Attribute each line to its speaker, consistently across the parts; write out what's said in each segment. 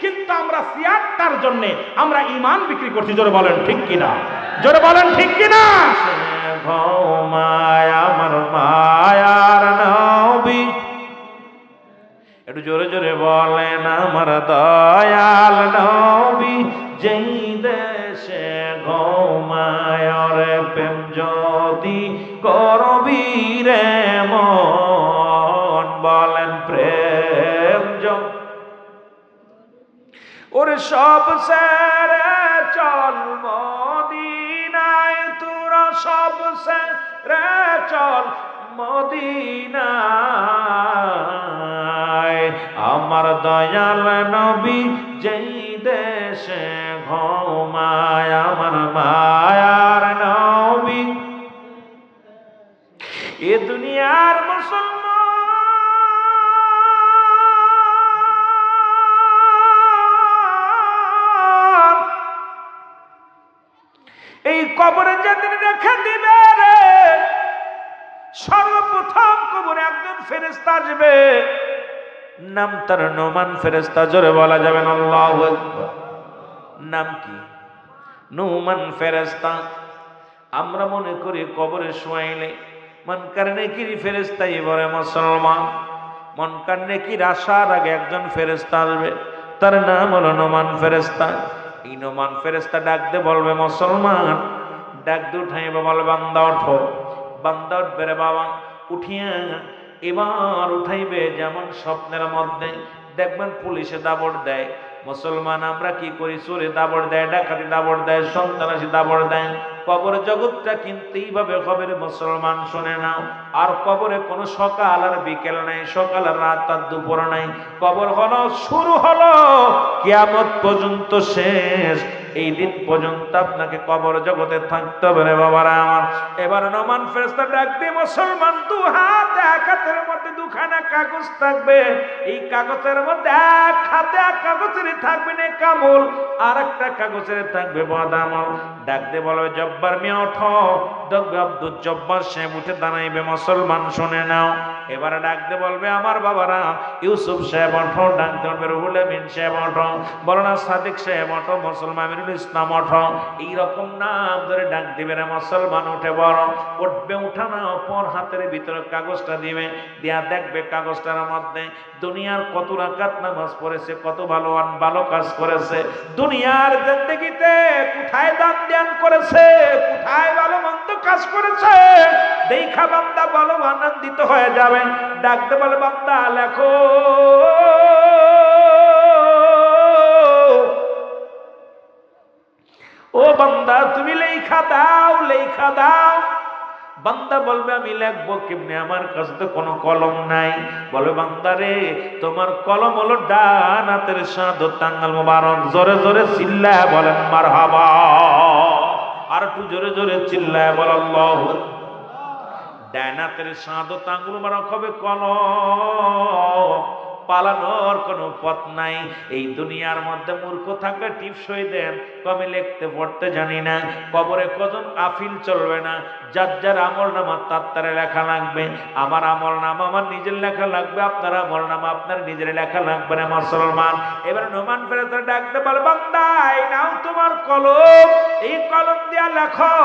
Speaker 1: কিন্তু আমরা চেয়ারটার জন্য আমরা ঈমান বিক্রি করছি। জোরে বলেন ঠিক কিনা? জোরে বলেন ঠিক কিনা? ঘুমায় আমার মায়ার নবী, একটু জোরে জোরে বলেন আমার দয়াল নবী, যেই দেশে ঘুমায় রে প্রেম যদি করবি রে মন, বলেন প্রেম ওরে সব সেরে চল মদিনায়, তোরা সব সেরে চল মদিনায়, আমার দয়াল নবী যেই দেশে ঘুমায় আমার মায়ার নবী। এ দুনিয়ার মুসলমান এই কবরে যেদিন রেখে দিবে রে, সর্বপ্রথম কবরে একজন ফেরেশতা আসবে, নাম তার নোমান ফেরেশতা। জোরে বলা যাবে না আল্লাহু আকবার। নাম কি? নোমান ফেরেশতা। আমরা মনে করি কবরে শোয়াইলে মনকার নেকির ফেরেশতাই বলে মুসলমান। মনকার নেকির আসার আগে একজন ফেরেশতা আসবে, তার নাম হলো নোমান ফেরেশতা। এই নোমান ফেরেশতা ডাক দে বলবে মুসলমান, ডাক দিয়ে উঠাইবে বলবে বান্দা ওঠো। বান্দা উঠবে রে বাবা, উঠিয়া এবার উঠাইবে যেমন স্বপ্নের মধ্যে দেখবেন পুলিশে দাবড় দেয়। মুসলমান আমরা কি করি? চোরে দাবড় দেয়, ডাকাতি দাবড় দেয়, সন্ত্রাসী দাবড় দেয়। কবর জগৎটা কিন্তু এইভাবে হবে রে মুসলমান, শুনে নাও। আর কবরে কোনো সকাল আর বিকেল নাই, সকাল আর রাত আর দুপুর নাই। কবর হলো শুরু, হলো কিয়ামত পর্যন্ত শেষ। এই দিন পর্যন্ত আপনাকে কবর জগতে থাকতে হবে রে বাবারা আমার। এবার নোমান ফেরেশতা ডাক দিয়ে মুসলমান, দু হাত, এক হাতের মধ্যে দুখানা কাগজ থাকবে। এই কাগজের মধ্যে এক হাতে এক কাগজের থাকবে নেক আমল, আর একটা কাগজের থাকবে বদ আমল। ডাক দিয়ে বলবে জব্বার মিয়া ওঠো। দেখবে আব্দুল জব্বার সাহেব উঠে দাঁড়াইবে। মুসলমান শুনে নাও। এবারে ডাক দিয়ে বলবে আমার বাবারা, ইউসুফ সাহেব ওঠো। ডাক দিয়ে বলবে রুহুল আমিন সাহেব ওঠো। বলো না সাদিক সাহেব ওঠো, মুসলমান আমিনুল ইসলাম ওঠো। এইরকম নাম ধরে ডাক দিবে রে মুসলমান। উঠে বড় উঠবে, উঠানোর পর হাতের ভিতরে কাগজটা দিবে, দিয়া দেখবে কাগজটার মধ্যে দুনিয়ার কত রাকাত নামাজ পড়েছে, কত ভালো ভালো কাজ করেছে, দুনিয়ার জিন্দেগিতে কোথায় দান ধ্যান করেছে, কোথায় ভালো মন্দ কাজ করেছে। দেখা বান্দা ভালো আনন্দিত হয়ে যাবে। ডাকতে বলে বান্দা লেখো। ও বান্দা তুমি লেখা দাও, লেখা দাও। বান্দা বলবে আমি লিখবো কেমনে, আমার কাছে তো কোনো কলম নাই। বলে বান্দা রে, তোমার কলম হলো ডান হাতের শাহাদাত আঙ্গুল মোবারক। জোরে জোরে চিল্লায় বলেন মারহাবা। আর একটু জোরে জোরে চিল্লায় বল আল্লাহু। ডান হাতের শাহাদাত আঙ্গুল মোবারক হবে কলম। পালানোর কোনো পথ নাই। এই দুনিয়ার মধ্যে মূর্খ থাকলে টিপসই দেন, আমি লিখতে পড়তে জানি না। কবরে কজন আফিল চলবে না। যার যার আমল নামা তার তারে লেখা লাগবে। আমার আমল নামা আমার নিজের লেখা লাগবে, আপনার আমল নামা আপনার নিজের লেখা লাগবে না মুসলমান। এবার নোমান ফেরেশতা ডাকতে বলে বান্দা এই নাও তোমার কলম, এই কলম দিয়া লেখো।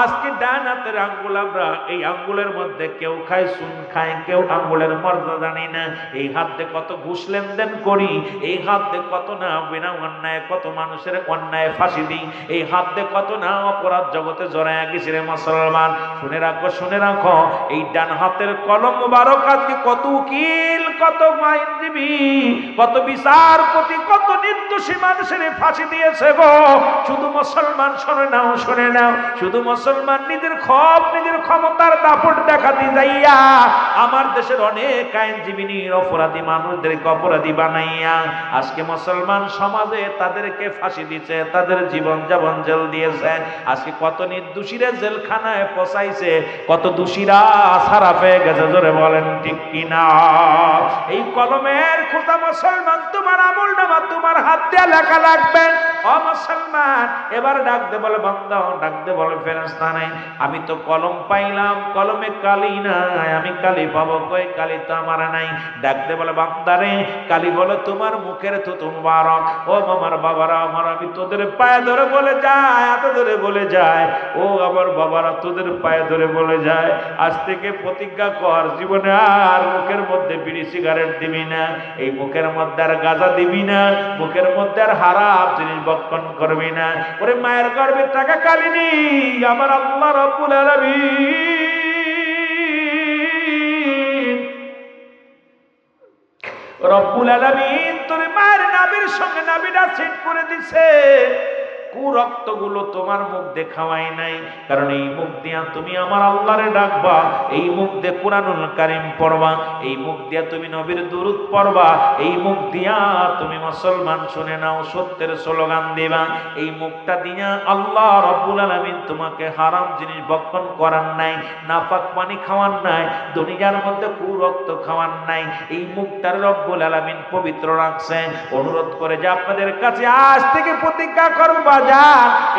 Speaker 1: আজকে ডান হাতের আঙ্গুল, আমরা এই আঙ্গুলের মধ্যে কেউ খায় সুন খায়, কেউ আঙ্গুলের মর্যাদা জানি না। এই হাত দিয়ে কত ঘুষ লেনদেন করি, এই হাত দিয়ে কত না বিনা অন্যায় কত মানুষের অন্যায় ফাঁসি দিই, এই হাত দিয়ে কত না অপরাধ জগতে জড়ায় গেছি রে মুসলমান। শুনে রাখো, শুনে রাখো, এই ডান হাতের কলম মুবারক আজকে কত উকিল, কত আইনজীবী, কত বিচারপতি, কত নির্দোষী মানুষের ফাঁসি দিয়েছে গো। শুধু মুসলমান শুনে নাও, শুনে নাও, শুধু মুসলমান নিজের খপ নিজের ক্ষমতার দাপট দেখাতে যাইয়া আমার দেশের অনেক আইনজীবী অপরাধী মানুষদেরকে অপরাধী বানাইয়া আজকে মুসলমান সমাজে তাদেরকে ফাঁসি দিচ্ছে, তাদের জীবন যাপন জেল দিয়েছে। আজকে কত নির্দোষীরা জেলখানায় পচাইছে, কত দোষীরা ছাড়া পেয়ে গেছে। জোরে বলেন ঠিক কিনা? এই কলমের খোঁজা মুসলমান তোমার আমল নামা তোমার হাত দিয়ে লেখা লাগবে। ও মুসলমান, এবার ডাক দে বলে বান্দা, ডাক দে বলে ফেরেশতা নাই, আমি তো কলম পাইলাম, কলমে কালি নাই, আমি কালি পাবো কই? কালি তো আমার নাই। ডাক দে বলে বান্দারে, কালি বলে তোমার মুখের থুতু মুবারক। ও আমার বাবারা আমার, আমি তোদের পায়ে ধরে বলে যায়, এত ধরে বলে যায়, ও আমার বাবারা তোদের পায়ে ধরে বলে যায়, আজ থেকে প্রতিজ্ঞা কর জীবনে আর মুখের মধ্যে বিড়ি সিগারেট দিবি না, এই মুখের মধ্যে আর গাঁজা দিবি না, মুখের মধ্যে আর হারাম জিনিস ভক্ষণ করবি না। ওরে মায়ের গর্ভে টাকা কালিনি আমার আল্লাহ রাব্বুল আলামিন, রব্বুল আলামিন তোর মায়ের নাভির সঙ্গে নাভিটা সেট করে দিছে। কুরক্তগুলো তোমার মুখ দিয়ে খাওয়াই নাই, কারণ এই মুখ দিয়া তুমি আমার আল্লাহরে ডাকবা, এই মুখ দিয়ে কুরআনুল কারীম পড়বা, এই মুখ দিয়া তুমি নবীর দুরূদ পড়বা, এই মুখ দিয়া তুমি মুসলমান শুনে নাও সত্যের স্লোগান দিবা। এই মুখটা দিয়া আল্লাহ রাব্বুল আলামিন তোমাকে হারাম জিনিস ভক্ষণ করার নাই, নাপাক পানি খাওয়ার নাই, দুনিয়ার মধ্যে কুরক্ত খাওয়ার নাই। এই মুখটার রব্বুল আলামিন পবিত্র রাখছে। অনুরোধ করে যে আপনাদের কাছে আজ থেকে প্রতিজ্ঞা করবা,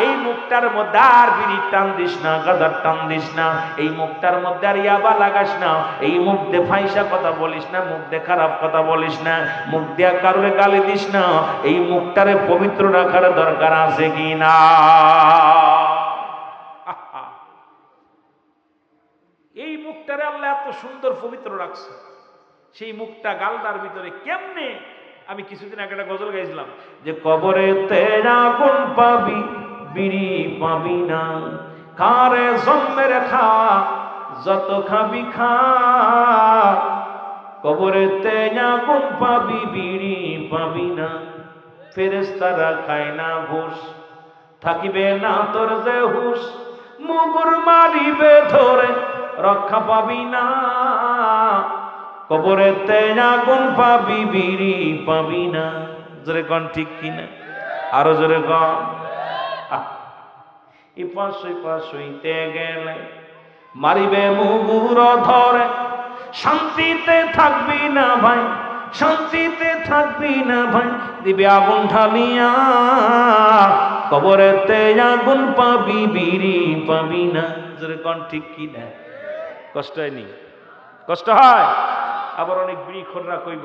Speaker 1: এই মুখটার মধ্যে আর বিড়ি টান দিস না, গাজার টান দিস না, এই মুখটার মধ্যে আর ইয়াবা লাগাস না, এই মুখ দিয়ে ফাইসা কথা বলিস না, মুখ দিয়ে খারাপ কথা বলিস না, মুখ দিয়ে কারোরে গালি দিস না। এই মুখটারে পবিত্র রাখার দরকার আছে কি না? এই মুখটারে আল্লাহ এত সুন্দর পবিত্র রাখছে, সেই মুখটা গালদার ভিতরে কেমনে? আমি কিছুদিন আগে একটা গজল গাইছিলাম যে কবরে তেরা গুণ পাবি বিড়ি পাবি না, কারে জন্মের খা যত খাবি খা, কবরে তেরা গুণ পাবি বিড়ি পাবি না, ফেরেশতারা খায় না ঘুষ, থাকিবে না তোর যে হুশ, মুগুর মারিবে ধরে রক্ষা পাবি না, কবরেতে আগুন পাবি বিড়ি পাবি না। জোরে কন ঠিক কিনা? আরো জোরে কন। পাশ হইতে গেলে মারিবে মুগুর ধরে, শান্তিতে থাকবি না ভাই, শান্তিতে থাকবি না ভাই, দিবে আগুন ঢালিয়া, কবরেতে আগুন পাবি বিড়ি পাবি না। জোরে কন ঠিক কিনা? কষ্ট হয়নি? কষ্ট হয়? আবার অনেক বিড়ি খোররা কইব,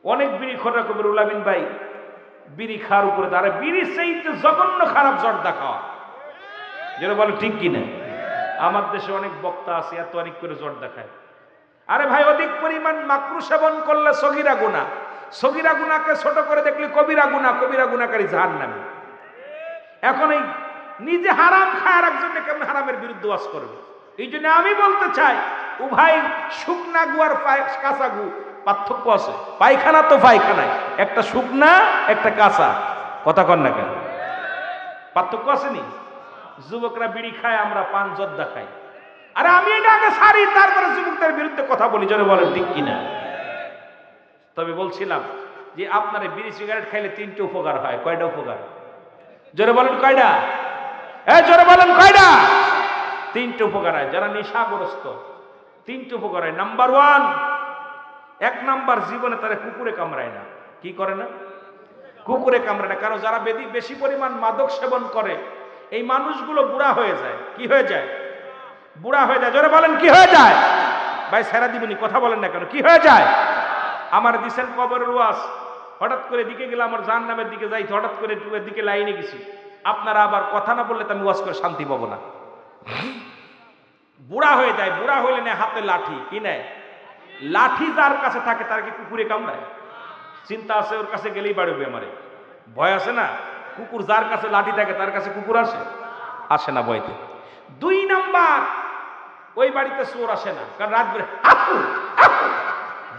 Speaker 1: অনেক বিড়ি খোররা কইব রুলামিন ভাই বিড়ি খাওয়ার উপরে দাঁড়ে, বিড়ি সেইতে জঘন্য খারাপ জর্দা খাওয়া। যেটা বলে ঠিক কিনা? আমার দেশে অনেক বক্তা আছে এত অনেক করে জর্দা খায়। আরে ভাই অধিক পরিমাণ মাকরু সেবন করলে সগীরা গুনাহ, সগীরা গুনাহকে ছোট করে দেখলে কবিরা গুনাহ, কবিরা গুনাহকারী জাহান্নামী। এখন এই নিজে হারাম খায় আর একজনকে কেমন হারামের বিরুদ্ধে ওয়াজ করবে? এই জন্য আমি বলতে চাই উভয় শুকনা গু আর কাঁচা গু পার্থক্য আছে। পায়খানা তো পায়খানায়, একটা শুকনা একটা কাঁচা, কথা কন না কেন? পার্থক্য আছে নি? যুবকরা বিড়ি খায়, আমরা পান জর্দা খাই। আরে আমি এটা আগে ছাড়ি, তারপরে যুবকদের বিরুদ্ধে কথা বলি। জোরে বলেন ঠিক কিনা? তবে বলছিলাম যে আপনার বিড়ি সিগারেট খাইলে তিনটে উপকার হয়। কয়টা উপকার? জোরে বলেন কয়টা? জোরে বলেন কয়টা? তিনটে উপকার হয়। যারা নেশাগ্রস্ত তিনটে উপকার হয়। নাম্বার ওয়ান, এক নাম্বার, জীবনে তারা কুকুরে কামড়ায় না। কি করে না? কুকুরে কামড়ায় না। কারণ যারা বেশি পরিমাণ মাদক সেবন করে এই মানুষগুলো বুড়া হয়ে যায়। কি হয়ে যায়? বুড়া হয়ে যায়। জোরে বলেন কি হয়ে যায়? ভাই ছেড়া দিবনি, কথা বলেন না কেন? কি হয়ে যায়? আমার দিছেন কবরের ওয়াজ, হঠাৎ করে দিকে গেলে আমার জাহান্নামের দিকে যাইতে, হঠাৎ করে দিকে লাইনে গেছি। আপনারা আবার কথা না বললে তো আমি ওয়াজ করে শান্তি পাবো না। বুড়া হয়ে যায়। বুড়া হইলে নেয় হাতে লাঠি। কি নেয়? লাঠি যার কাছে থাকে তার কি কুকুরে কামড়ায়? চিন্তা আছে ওর কাছে গেলেই বাড়বে আমারে, ভয় আছে না? কুকুর যার কাছে লাঠি থাকে তার কাছে কুকুর আসে? আসে না ভয়তে। দুই নাম্বার, ওই বাড়িতে চোর আসে না, কারণ রাত বেড়ে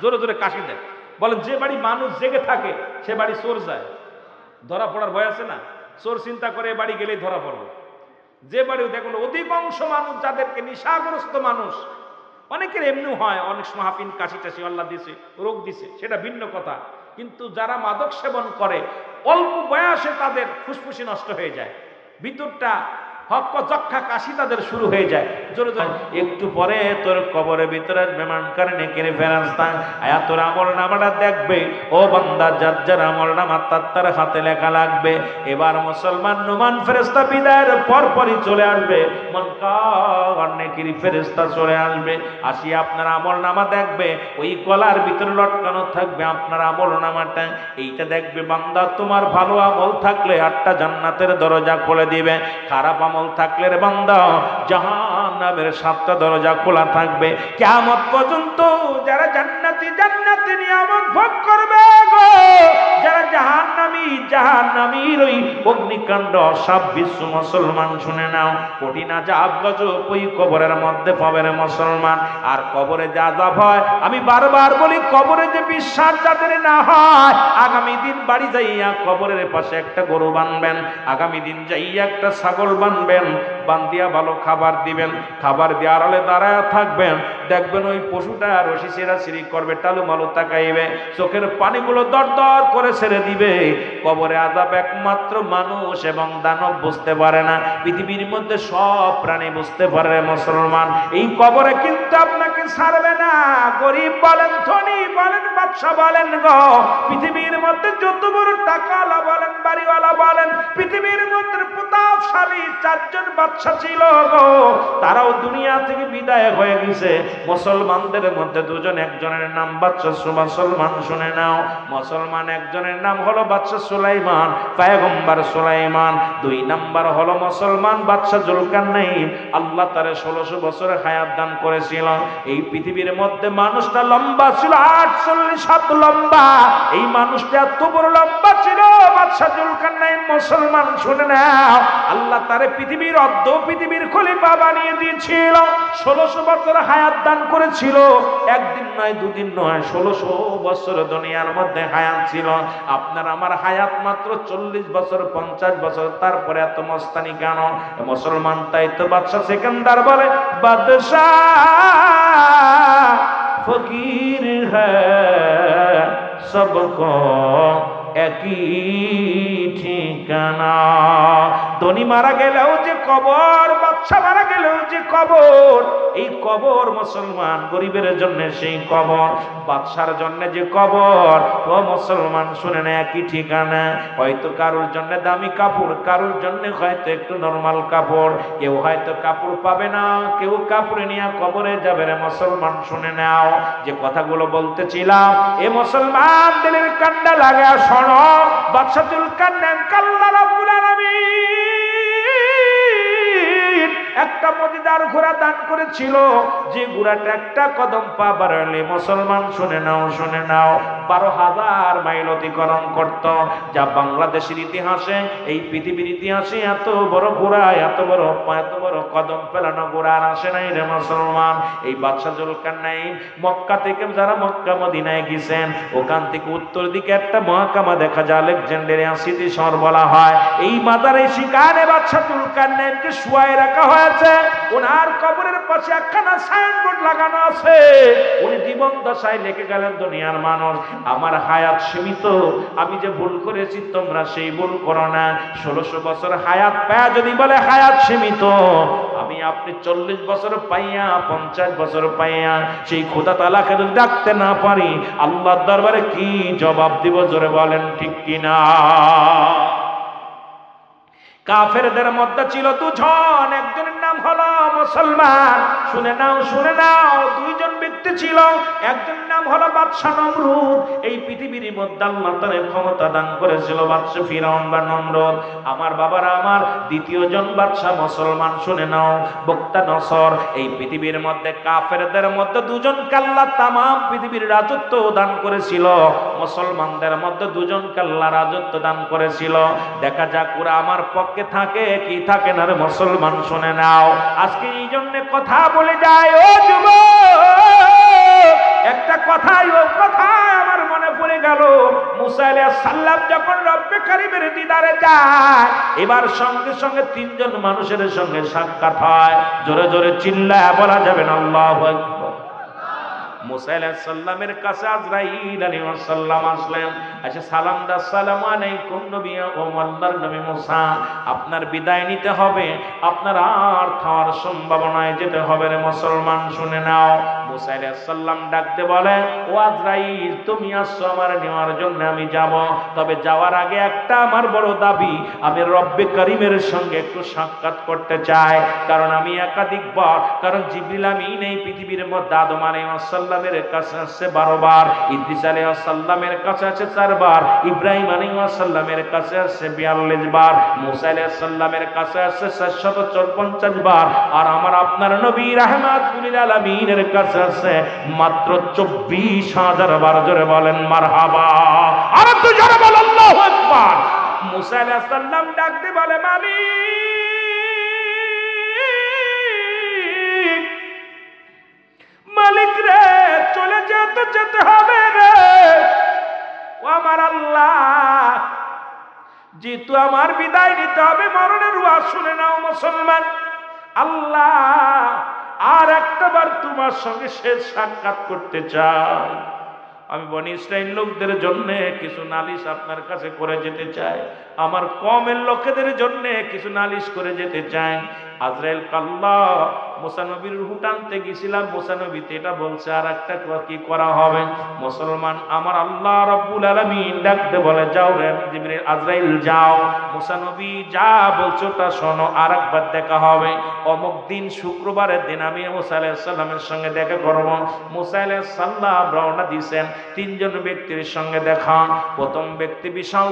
Speaker 1: জোরে জোরে কাশি দেয়। বলেন যে বাড়ি মানুষ জেগে থাকে সে বাড়ি চোর যায়, ধরা পড়ার ভয় আছে না? চোর চিন্তা করে বাড়ি গেলেই ধরা পড়বে। যে বাড়িও দেখুন অধিকাংশ মানুষ যাদেরকে নেশাগ্রস্ত মানুষ, অনেকের এমনিও হয়, অনেক মাহফিন কাশি টাশি আল্লাহ দিছে, রোগ দিছে, সেটা ভিন্ন কথা। কিন্তু যারা মাদক সেবন করে অল্প বয়সে তাদের ফুসফুসি নষ্ট হয়ে যায়, ভিতরটা হক যক্ষা কাশি তাদের শুরু হয়ে যায়। জোরে জোরে একটু পরে তোর কবরের ভিতরে মেহমান করে নেকির ফেরেশতা আয়া তোর আমল নামাটা দেখবে। ও বান্দা, যার যার আমল নামা তার হাতে লেখা লাগবে। এবার মুসলমান নুমান ফেরেশতা বিদায়ের পরপরই চলে আসবে। মনকার নেকির ফেরেশতা চলে আসবে, আসি আপনার আমল নামা দেখবে। ওই গলার ভিতরে লটকানো থাকবে আপনার আমল নামাটা। এইটা দেখবে বান্দা, তোমার ভালো আমল থাকলে 8টা জান্নাতের দরজা খুলে দিবে, খারাপ আমল থাকলে রে বান্দা জাহান্নামের 7টা দরজা খোলা থাকবে। কিয়ামত পর্যন্ত যারা জান্নাতি জান্নাতি নিয়ামত ভোগ করবে গো, যারা জাহান্নামীর ওই অগ্নিকাণ্ড সব বিশ্ব মুসলমান শুনে নাও। কঠিন আযাব গজব ওই কবরের মধ্যে পাবে রে মুসলমান। আর কবরে যা আযাব হয়, আমি বারবার বলি, কবরে যে বিশ্বাস যাদের না হয়, আগামী দিন বাড়ি যাইয়া কবরের পাশে একটা গরু বানবেন, আগামী দিন যাইয়া একটা ছাগল বানবেন, বান্দিয়া ভালো খাবার দিবেন, খাবার দেওয়ার হলে দাঁড়ায় থাকবেন। দেখবেন ওই পশুটা রশি ছেঁড়াছিড়ি করবে, টালু মালু তাকাইবে, চোখের পানিগুলো দর দর করে ছেড়ে দিবে। কবরে আযাব একমাত্র মানুষ এবং দানব বুঝতে পারে না, পৃথিবীর মধ্যে সব প্রাণী বুঝতে পারে মুসলমান। এই কবরে কিন্তু আপনাকে ছাড়বে না। গরিব বলেন, ধনী বলেন, বাদশা বলেন গো, পৃথিবীর মধ্যে যত বড় টাকাওয়ালা বলেন, বাড়িওয়ালা বলেন, পৃথিবীর মধ্যে প্রতাপশালী 4 জন বাদশা ছিল গো, তারাও দুনিয়া থেকে বিদায় হয়ে গেছে। মুসলমানদের মধ্যে 2 জন, একজনের নাম বাদশা মুসলমান, শুনে নাও। মুসলমান একজনের নাম হলো বাদশা সুলাইমান, পয়গম্বর সুলাইমান। 2 নাম্বার হলো মুসলমান বাদশা জুলকারনাইন। আল্লাহ তারে 1600 বছর হায়াত দান করেছিল। এই পৃথিবীর মধ্যে মানুষটা লম্বা ছিল 48 হাত লম্বা। এই মানুষটা এত বড় লম্বা ছিল বাদশা জুলকারনাইন। মুসলমান শুনে নাও, আল্লাহ তারে পৃথিবীর পৃথিবীর খলিফা বানিয়ে দিয়েছিল। 1600 বছর হায়াত দান করেছিল। একদিন নয়, 2 দিন নয়, 1600 বছর দুনিয়ার মধ্যে হায়াত ছিল। আপনার আমার হায়াত মাত্র 40 বছর, 50 বছর, তারপরে এত মস্তানি কেন মুসলমান? তাই তো বাদশা সেকেন্দার বলে, বাদশাহ ফকির হ্যায় সবকো একই ঠিকানা। ধনী মারা গেলেও যে কবর, বাদশা মারা গেলেও যে কবর। এই কবর মুসলমান, গরিবের জন্য সেই কবর, বাদশার জন্য যে কবর, ও মুসলমান শুনে না, একই ঠিকানা। হয়তো কারোর জন্য দামি কাপড়, কারোর জন্য হয়তো একটু নরমাল কাপড়, কেউ হয়তো কাপড় পাবে না, কেউ কাপড় নিয়ে কবরে যাবে রে মুসলমান। শুনে নাও, যে কথাগুলো বলতেছিলাম, এ মুসলমান দিলের কান্ডা লাগা শোনো। বাদশা জুলকারনাইন আল্লাহ রাব্বুল আলামিন একটা মজিদার ঘোড়া দান করেছিল, যে ঘোড়াটা একটা কদম পা বাড়ালে মুসলমান শুনে নাও, শুনে নাও, 12,000 মাইল অতিক্রম করত। যা বাংলাদেশের ইতিহাসে, এই পৃথিবীর ইতিহাসে এত বড় ঘোড়া, এত বড় কদম ফেলানো ঘোড়া আর আসে নাই রে মুসলমান। এই বাদশা জুলকারনাইন মক্কা থেকে, যারা মক্কা মদিনায় গেছেন, ওখান থেকে উত্তর দিকে একটা মহাকামা দেখা যায়, আলেকজান্ডারিয়া সিটি শহর বলা হয়। এই মাজারে সেখানে বাদশা জুলকারনাইনকে শুয়ায় রাখা হয়েছে। ওনার কবরের পাশে একখানা সাইনবোর্ড লাগানো আছে। উনি জীবন দশায় লিখে গেলেন, দুনিয়ার মানুষ, আমার হায়াত সীমিত, আমি যে ভুল করেছি তোমরা সেই ভুল করো না। 1600 বছর হায়াত পায়া যদি বলে হায়াত সীমিত, আমি আপনি 40 বছর পাইয়া, 50 বছর পাইয়া সেই খোদা তাআলাকে যদি ডাকতে না পারি, আল্লাহর দরবারে কি জবাব দিব? জোরে বলেন ঠিক কিনা? কাফেরদের মধ্যে ছিল 2 জন, একজনের নাম হলো মুসলমান। শুনে নাও, শুনে নাও, 2 জন ব্যক্তি ছিল। একজনের নাম হলো বাদশা নমরুদ। এই পৃথিবীর মধ্যে আল্লাহ তাআলা ক্ষমতা দান করেছিল বাদশা ফিরাউন বা নমরুদ। আমার বাবারা আমার, দ্বিতীয় জন বাদশা মুসলমান। শুনে নাও, বক্তা নসর। এই পৃথিবীর মধ্যে কাফেরদের মধ্যে 2 জনকে আল্লাহ তামাম পৃথিবীর রাজত্ব দান করেছিল। মুসলমানদের মধ্যে 2 জনকে আল্লাহ রাজত্ব দান করেছিল। দেখা যাক ওরা আমার পক্ষে থাকে কি থাকে না রে মুসলমান। শুনে নাও, আজকে এই জন্য কথা বলে যায়, ও যুবক, একটা কথাই আমার মনে পড়ে গেল। মুসা আলাইহিস সালাম যখন রব্বে কারীমের দিদারে যায়, এবার সঙ্গে সঙ্গে 3 জন মানুষের সঙ্গে সাক্ষাৎ হয়। জোরে জোরে চিল্লায়া বলা যাবে না আল্লাহু আকবার। মুসা আলাইহিস সালামের কাছে আজরাইল আলাইহিস সালাম আসলেন, আচ্ছা সালাম দা, আসসালামু আলাইকুম নবী ও আল্লাহর নবী মুসা, আপনার বিদায় নিতে হবে, আপনার আর থাকার সম্ভাবনায় যেতে হবে রে মুসলমান, শুনে নাও। মুসা আলাইহিস সালাম ডাকতে বলে, ও আজরাইল, তুমি আসছো আমার নেওয়ার জন্য, আমি যাব, তবে যাওয়ার আগে একটা আমার বড় দাবি, আমি রব্বে করিমের সঙ্গে একটু সাক্ষাৎ করতে চাই। কারণ আমি একাধিকবার, কারণ জিবরিল আমিন এই পৃথিবীর মধ্যে আদম আলাইহিস সালামের কাছে আসছে 12 বার, ইদ্রিস আলাইহিস সালামের কাছে আছে 4 বার, ইব্রাহিম আলাইহিস সালামের কাছে আসছে 42 বার, মুসা আলাইহিস সালামের কাছে আসছে 750 বার, আর আমার আপনার নবী রাহমাতুল লিল আলামিনের কাছে আছে মাত্র 24,000 বার। জোরে বলেন মারহাবা, আর একটু জোরে বল আল্লাহু আকবার। মুসা আলাইহিস সালাম ডাকতে বলে, মালিক রে, চলে যেতে হবে রে, ও আমার আল্লাহ, যেহেতু আমার বিদায় নিতে হবে, মরণের ওয়াজ শুনে নাও মুসলমান। আল্লাহ, আর একটাবার তোমার সঙ্গে শেষ সাক্ষাৎ করতে চাই। আমি বনি ইসরাইল লোকদের জন্য কিছু নালিশ আপনার কাছে করে যেতে চাই, আমার কমের লোকেদের জন্য কিছু নালিশ করে যেতে চাই। আজরাইল কাল্লা, মুসা নবীর রূহ টানতে গেছিলাম, মুসা নবীতে এটা বলছে, আর একটা কি করা হবে মুসলমান? আমার আল্লাহ রাব্বুল আলামিন ডাকতে বলে, যাও রে জিবরিল, আজরাইল যাও, মুসা নবী যা বলছো ওটা শোনো, আর একবার দেখা হবে অমুক দিন, শুক্রবারের দিন আমি মুসা আলাইহিস সালামের সঙ্গে দেখা করব। মুসা আলাইহিস সালাম রওনা দিয়েছেন, 3 জন ব্যক্তির সঙ্গে দেখা। প্রথম ব্যক্তি বিশাল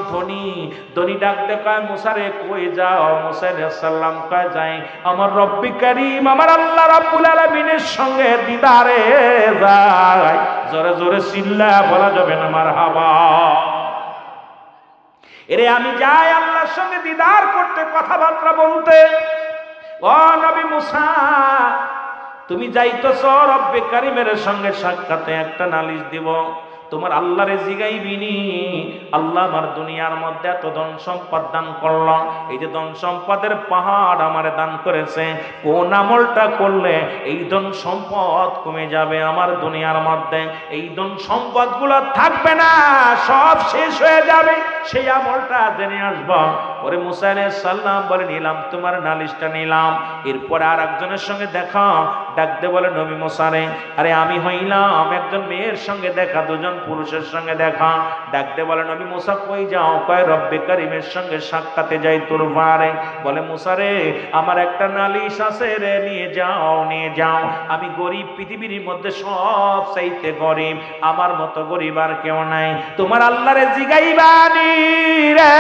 Speaker 1: ধনী ডাক দেখায়, মুসা রে কই যাও? মুসা আলাইহিস সালাম কয়, যাই আমার রব্বি কারীম, আমার আল্লাহ রাব্বুল আলামিনের সঙ্গে দিদারে যাই। জোরে জোরে চিল্লা বলা যাবে না মারহাবা। এরে আমি যাই আল্লাহর সঙ্গে দিদার করতে, কথাবার্তা বলতে। ও নবী মুসা, তুমি যাইতেছ রব্বে কারীমের সঙ্গে সাক্ষাতে, একটা নালিশ দিব, তোমার আল্লাহরে জিগাইবিনি, আল্লাহ আমার দুনিয়ার মধ্যে এত ধন সম্পদ দান করল, এই যে ধন সম্পদের পাহাড় আমারে দান করেছে, কোন আমলটা করলে এই ধন সম্পদ কমে যাবে আমার দুনিয়ার মধ্যে, এই ধন সম্পদ গুলো থাকবে না, সব শেষ হয়ে যাবে, সেই আমলটা জেনে আসব। ওরে মুসা আলাইহিস সালাম বলে, নিলাম তোমার নালিশটা নিলাম। এরপর আর একজনের সঙ্গে দেখা, ডাকতে বলে, নবী মুসা রে, আরে আমি হইলাম একজন মেয়ের সঙ্গে দেখা, 2 জন পুরুষের সঙ্গে দেখা। ডাকতে বলে, নবী মুসা কই যাও? কয় রব্বে কারীমের সঙ্গে সাক্ষাতে যাই তোর বারে। বলে, মুসা রে, আমার একটা নালিশ আছে রে, নিয়ে যাও। আমি গরিব, পৃথিবীর মধ্যে সব চাইতে গরিব, আমার মতো গরিব আর কেউ নাই। তোমার আল্লাহরে জিগাইবানি রে,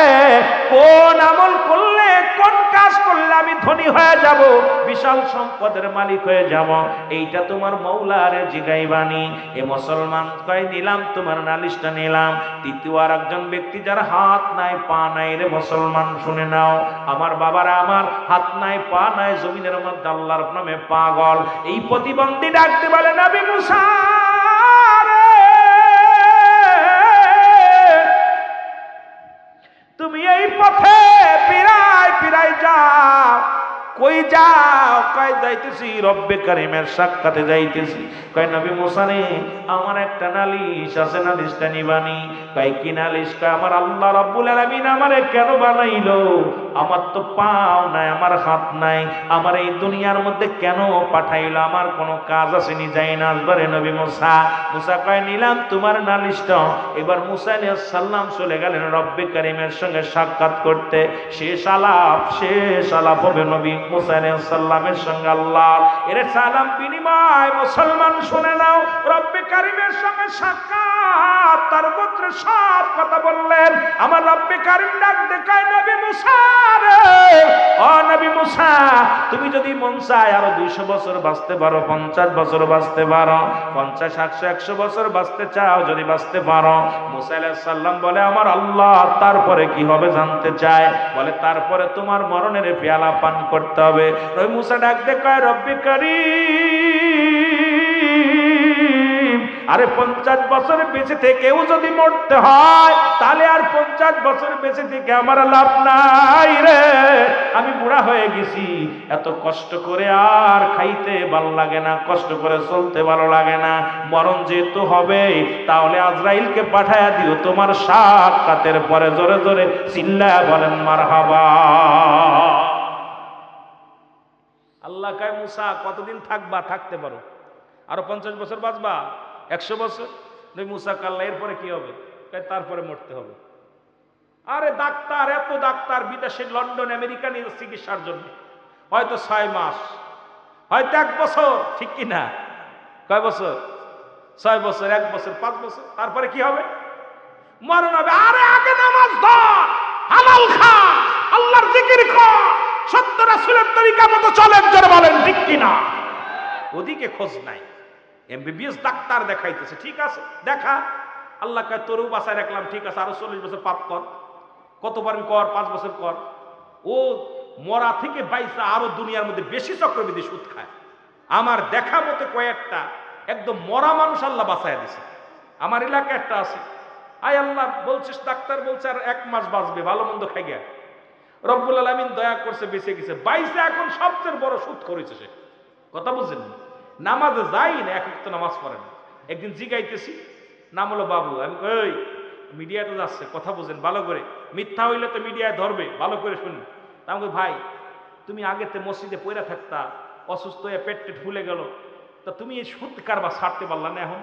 Speaker 1: কোন আমল করলে, কোন কাজ করলে আমি ধনী হয়ে যাব, বিশাল সম্পদের মালিক হয়ে যাব, এইটা তোমার মওলারে জিগাইবানি। এ মুসলমান কয়, নিলাম তোমার নালিশটা নিলাম। তৃতীয় আর একজন ব্যক্তি, যার হাত নাই পা নাই, রে মুসলমান শুনে নাও, আমার বাবারা, আমার হাত নাই পা নাই, জমিনের মধ্যে আল্লাহর নামে পাগল, এই প্রতিবন্ধী ডাকতে বলে, নবী মুসা রে, তুমি এই পথে পিরাই যাও। কই যাও? কয় যাইতেছি রব্বে কারীমের সাক্ষাতে যাইতেছি। কয় নবী মুসা রে, আমার একটা নালিশ আছে, নালিশটা নিবানি। কয় কি নালিশ? কয় আমার আল্লাহ রাব্বুল আলামিন আমারে কেন বানাইলো? আমার তো পাও নাই, আমার হাত নাই, আমার এই দুনিয়ার মধ্যে কেন পাঠাইলো? আমার কোনো কাজ আসেনি, যাই না আসবারে নবী মুসা। মুসা কয়, নিলাম তোমার নালিশটা। এবার মুসা আলাইহিস সালাম চলে গেলেন রব্বে কারীমের সঙ্গে সাক্ষাৎ করতে। শেষ আলাপ হবে নবী মুসা আলাইহিস সালামের সঙ্গে আল্লাহ। এর সালাম বিনিময় মুসলমান শুনে নাও, রব্বে কারীমের সঙ্গে সাক্ষাৎ, তার গোত্রে সব কথা বললেন। আমার রব্বে কারীম ডাক দেখায়, নবী মুসা রে, ও নবী মুসা, তুমি যদি মন চায় আরো 200 বছর বাঁচতে পারো, 50 বছর বাঁচতে পারো, 50, 100, 100 বছর বাঁচতে চাও, যদি বাঁচতে পারো। মুসা আলাইহিস সালাম বলে, আমার আল্লাহ, তারপরে কি হবে জানতে চায়। বলে, তারপরে তোমার মরণের পেয়ালা পান করতে হবে। নবী মুসা ডাক দেখায়, রব্বে কারীম, আরে 50 বছর বেঁচে থেকেও যদি মরতে হয় তাহলে আর 50 বছর বেঁচে থেকে আমার লাভ নাই রে। আমি বুড়া হয়ে গেছি, এত কষ্ট করে আর খাইতে ভালো লাগে না, কষ্ট করে চলতে ভালো লাগে না। মরণ যেহেতু হবে তাহলে আজরাইলকে পাঠায়া দিও তোমার সাক্ষাতের পরে। জোরে জোরে চিল্লায়া বলেন মারহাবা। আল্লাহ কয় মুসা কতদিন থাকবা? থাকতে পারো, আরো 50 বছর বাঁচবা, 100 বছর। মুসা কাল্লা এরপরে কি হবে? তারপরে মরতে হবে। আরে ডাক্তার, এত ডাক্তার বিদেশে লন্ডন আমেরিকা নিয়ে চিকিৎসার জন্য, হয়তো 6 মাস, হয়তো 1 বছর, ঠিক কি না? কয় বছর? 6 বছর, 1 বছর, 5 বছর, তারপরে কি হবে? মরণ হবে। আরে আগে নামাজ ধর, হালাল খা, আল্লাহর জিকির কর, সত্য রাসূলের তরিকা মতো চলেন, যারা বলেন ঠিক কি না? ওদিকে খোঁজ নাই। এমবিবিএস ডাক্তার দেখাইতেছে, ঠিক আছে দেখা, আল্লাহ কয় তোরও বাঁচায় রাখলাম, ঠিক আছে আরো 40 বছর পাপ কর, কত পারবি কর, 5 বছর কর। ও মরা থেকে বাইসা আরো দুনিয়ার মধ্যে বেশি চক্রবৃদ্ধি সুদ খায়। আমার দেখা মতে কয়েকটা একদম মরা মানুষ আল্লাহ বাঁচায় দিছে। আমার এলাকায় একটা আছে, আয় আল্লাহ বলছিস, ডাক্তার বলছে আর 1 মাস বাঁচবে, ভালো মন্দ খাই গিয়া, রব্বুল আলামিন দয়া করছে বেঁচে গেছে, বাইসে এখন সবচেয়ে বড় সুদ করেছে সে। কথা বুঝছেন? নামাজে যাই না, এক ওয়াক্ত নামাজ পড়ে না। একদিন জিগাইতেছি, নাম হলো বাবু, আমি ওই মিডিয়াতে যাচ্ছে, কথা বুঝেন ভালো করে, মিথ্যা হইলে তো মিডিয়ায় ধরবে, ভালো করে শুনুন। আমি ভাই তুমি আগেতে মসজিদে পড়ে থাকতা, অসুস্থ হয়ে পেট টেট ফুলে গেল, তা তুমি এই সুদ কারবার ছাড়তে পারলা না এখন?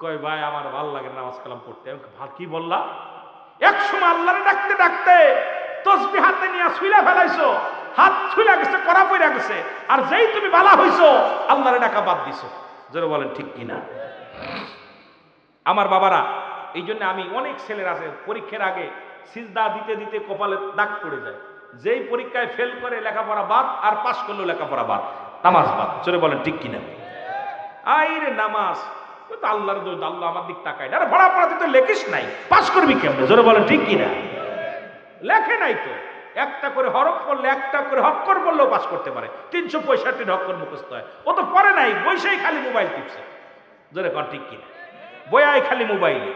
Speaker 1: কয় ভাই আমার ভাল লাগে নামাজ কালাম পড়তে। আমি কি বললা? এক সময় আল্লাহরে ডাকতে ডাকতে তসবিহ হাতে নিয়ে ছুইলা ফেলাইছো, হাত ছুইলা গেছে, করা পড়া গেছে, আর যেই তুমি বালা হইছো আল্লাহরে ডাকা বাদ দিছো। যারা বলেন ঠিক কিনা? আমার বাবারা, এই জন্য আমি অনেক ছেলের আছে পরীক্ষার আগে সিজদা দিতে দিতে কপালে দাগ পড়ে যায়, যেই পরীক্ষায় ফেল করে লেখাপড়া বাদ, আর পাশ করলেও লেখাপড়া বাদ, নামাজ বাদ। চলে বলেন ঠিক কিনা? আইরে নামাজ তো আল্লাহর দোষ, আল্লাহ আমার দিক তাকায় না। আরে পড়া পড়া তুই তো লেখিস নাই, পাশ করবি কেমনে? জোরে বলেন ঠিক কিনা? লেখে নাই তো, একটা করে হরফ করলে, একটা করে হক্কর বললেও পাস করতে পারে। 365 হক্কর মুখস্থ হয়, ও তো পড়ে নাই, বইসেই খালি মোবাইল টিপছে। জোরে কর ঠিক কিনা? বইয়াই খালি মোবাইলে,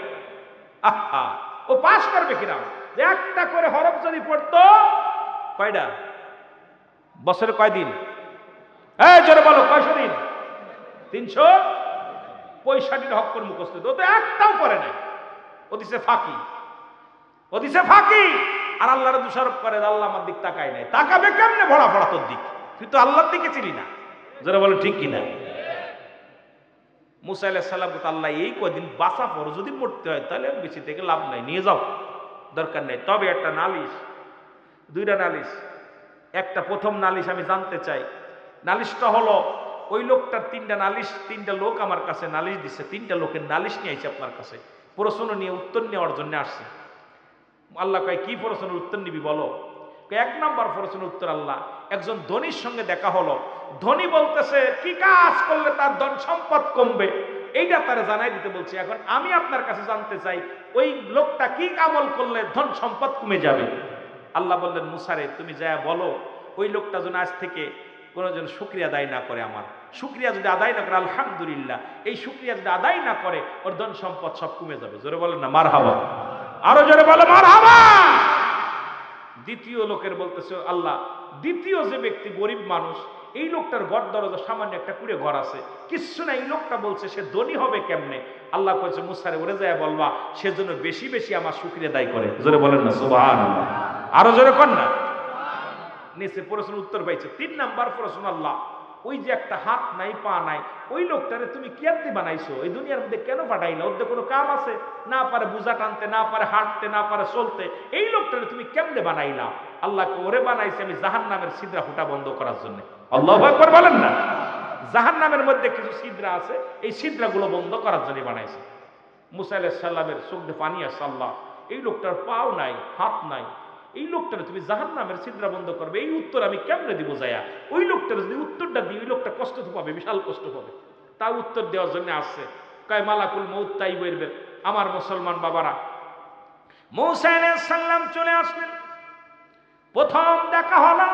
Speaker 1: আহা ও পাস করবে কিনা? একটা করে হরফ যদি পড়তো, কয়টা বছরে কয়দিন? এই জোরে বলো, কয়শো দিন? 365 হক্কর মুখস্থ, ও তো একটাও পড়ে নাই, ও দিছে ফাঁকি, ও দিছে ফাঁকি। আর আল্লাহর দোষারোপ করে, আল্লাহ আমার দিক তাকায় নাই। তাকাবে কেমনে? ভরা ভরা তোর দিক, তুই তো আল্লাহর দিকে চিনি না। যারা বলে ঠিক কিনা? মুসা আলাইহিস সালাম কে আল্লাহ এই কয়দিন বাঁচা পড়ো, যদি মরতে হয় তাহলে বেশি থেকে লাভ নাই, নিয়ে যাও, দরকার নেই। তবে একটা নালিশ, 2টা নালিশ। একটা প্রথম নালিশ আমি জানতে চাই, নালিশটা হলো ওই লোকটার 3টা নালিশ, 3টা লোক আমার কাছে নালিশ দিচ্ছে, 3টা লোকের নালিশ নিয়ে আইছে আপনার কাছে, প্রশ্ন নিয়ে উত্তর নেওয়ার জন্য আসছে। আল্লাহ কয় কি প্রশ্নের উত্তর নিবি বলো? 1 নাম্বার প্রশ্নের উত্তর, আল্লাহ একজন ধনীর সঙ্গে দেখা হলো, ধনী বলতেছে কি কাজ করলে তার ধন সম্পদ কমবে, এইটা তারা জানাই দিতে বলছে। এখন আমি আপনার কাছে জানতে চাই ওই লোকটা কি আমল করলে ধন সম্পদ কমে যাবে? আল্লাহ বললেন মুসারে তুমি যা বলো, ওই লোকটা যেন আজ থেকে কোনো যেন শুকরিয়া আদায় না করে, আমার শুকরিয়া যদি আদায় না করে, আলহামদুলিল্লাহ, এই শুকরিয়া যদি আদায় না করে ওর ধন সম্পদ সব কমে যাবে। জোরে বলেন না মারহাবা, আরো জোরে বলো মারহাবা। দ্বিতীয় লোকের বলতেছে আল্লাহ, দ্বিতীয় যে ব্যক্তি গরিব মানুষ, এই লোকটার ঘর দরজা সামান্য একটা কুড়ে ঘর আছে, কিচ্ছু না, এই লোকটা বলছে সে ধনী হবে কেমনে? আল্লাহ কইছে মুসারে ওরে যায় বলবা সেজন্য বেশি বেশি আমার শুকরিয়া আদায় করে। জোরে বলেন না সুবহানাল্লাহ, আরো জোরে কর না। নিচে প্রশ্নের উত্তর পাইছে। 3 নাম্বার প্রশ্ন, আল্লাহ ওই যে একটা হাত নাই পা নাই, ওই লোকটারে তুমি কেমনে বানাইছো? এই দুনিয়ার মধ্যে কেন পাঠাইলা? ওদের কোনো কাম আছে? না পারে বোঝা টানতে, না পারে হাঁটতে, না পারে চলতে, এই লোকটারে তুমি কেমনে বানাইলা? আল্লাহকে ওরে বানাইছে আমি জাহান্নামের ছিদ্রা ফুটা বন্ধ করার জন্য। আল্লাহু আকবার বলেন না। জাহান্নামের মধ্যে কিছু ছিদ্রা আছে, এই ছিদ্রাগুলো বন্ধ করার জন্য বানাইছে। মুসা আলাইহিস সালামের চোখ দিয়ে পানি আসে, আল্লাহ এই লোকটার পাও নাই, হাত নাই, এই লোকটারে তুমি জাহান্নামের ছিদ্রা বন্ধ করবে, এই উত্তর আমি কেমনে দিব যায়া? ওই লোকটার যদি উত্তরটা দিই, ওই লোকটা কষ্ট তো পাবে, বিশাল কষ্ট পাবে। তা উত্তর দেওয়ার জন্য আসছে, কয় মালাকুল মউত তাই বলবে। আমার মুসলমান বাবারা, মুসা আলাইহিস সালাম চলে আসলেন, প্রথম দেখা হলো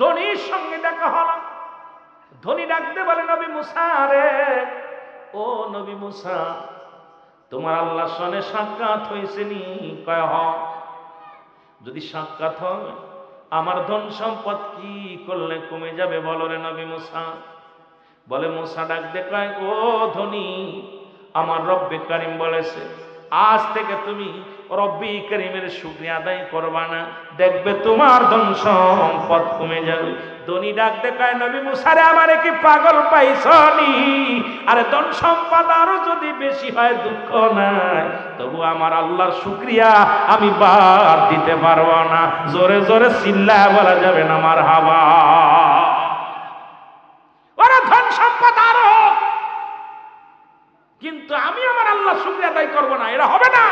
Speaker 1: ধনীর সঙ্গে দেখা হলো। ধনী ডাকতে বলে নবী মুসা রে, ও নবী মুসা, তোমার আল্লাহর সঙ্গে সাক্ষাৎ হয়েছে নি? কয় হ। যদি সাক্ষাৎ হয়, আমার ধন সম্পদ কি করলে কমে যাবে বলো রে নবী মুসা। বলে মুসা ডাক দে কয়, ও ধনী, আমার রব্বে কারিম বলেছে আজ থেকে তুমি রব্বি কারিমের শুকরিয়া আদায় করবা না, দেখবে তোমার ধন সম্পদ কমে যাবে। ধনী ডাক দে কয়, নবী মুসা রে, আমারে কি পাগল পাইছনি? আরে ধন সম্পদ আরো যদি বেশি হয় দুঃখ নাই, তবু আমার আল্লাহর শুকরিয়া আমি বাদ দিতে পারবো না। জোরে জোরে চিল্লায় বলা যাবে না মারহাবা। ওরা ধন সম্পদ আরো, কিন্তু আমি আমার আল্লাহ শুকরিয়া আদায় করবো না, এটা হবে না।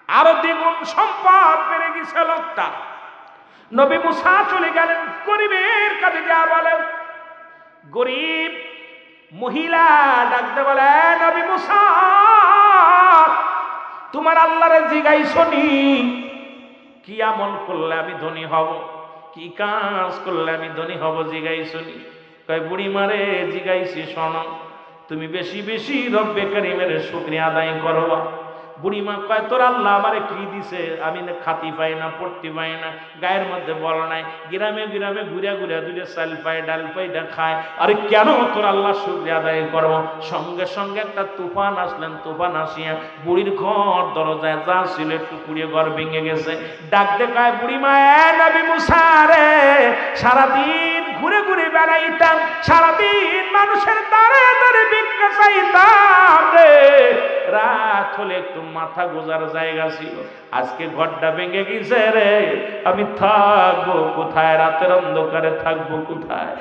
Speaker 1: আরো দ্বিগুণ সম্পদ বেড়ে গেছে লোকটা। নবী মুসা চলে গেলেন গরিবের কাছে, যা বলে গরিব মহিলা ডাকতে বলে, নবী মুসা, তোমার আল্লাহরে জিগাইছনি কি আমল করলে আমি ধনী হব, কি কাজ করলে আমি ধনী হব, জিগাইছনি? কয়, বুড়ি মারে জিগাইছি, শোনো, তুমি বেশি বেশি রব্বে কারিমের শুকরিয়া আদায় করবা। বুড়িমা কয়, তোর আল্লাহ আমারে কি দিছে? আমি না খাতি পাই না, পড়তে পাই না, গায়ের মধ্যে বল নাই, গ্রামে গ্রামে ঘুরে ঘুরে দুটো চাল পাই, ডাল পাই, খায়, আরে কেন তোর আল্লাহ শুকরিয়া আদায় করব? সঙ্গে সঙ্গে একটা তুফান আসলেন। তুফান আসিয়া বুড়ির ঘর দরজায় যা ছিল একটু কুড়িয়ে ঘর ভেঙে গেছে। ডাক দে কয়, বুড়িমা, নবী মুসা রে, সারাদিন ঘুরে ঘুরে বেড়াইতাম, সারাদিন মানুষের দ্বারে দ্বারে ভিক্ষা চাইতাম রে, রাত হলে একটু মাথা গোজার জায়গা ছিল, আজকে ঘরটা ভেঙে গেছে রে, আমি থাকবো কোথায়? রাতের অন্ধকারে থাকবো কোথায়?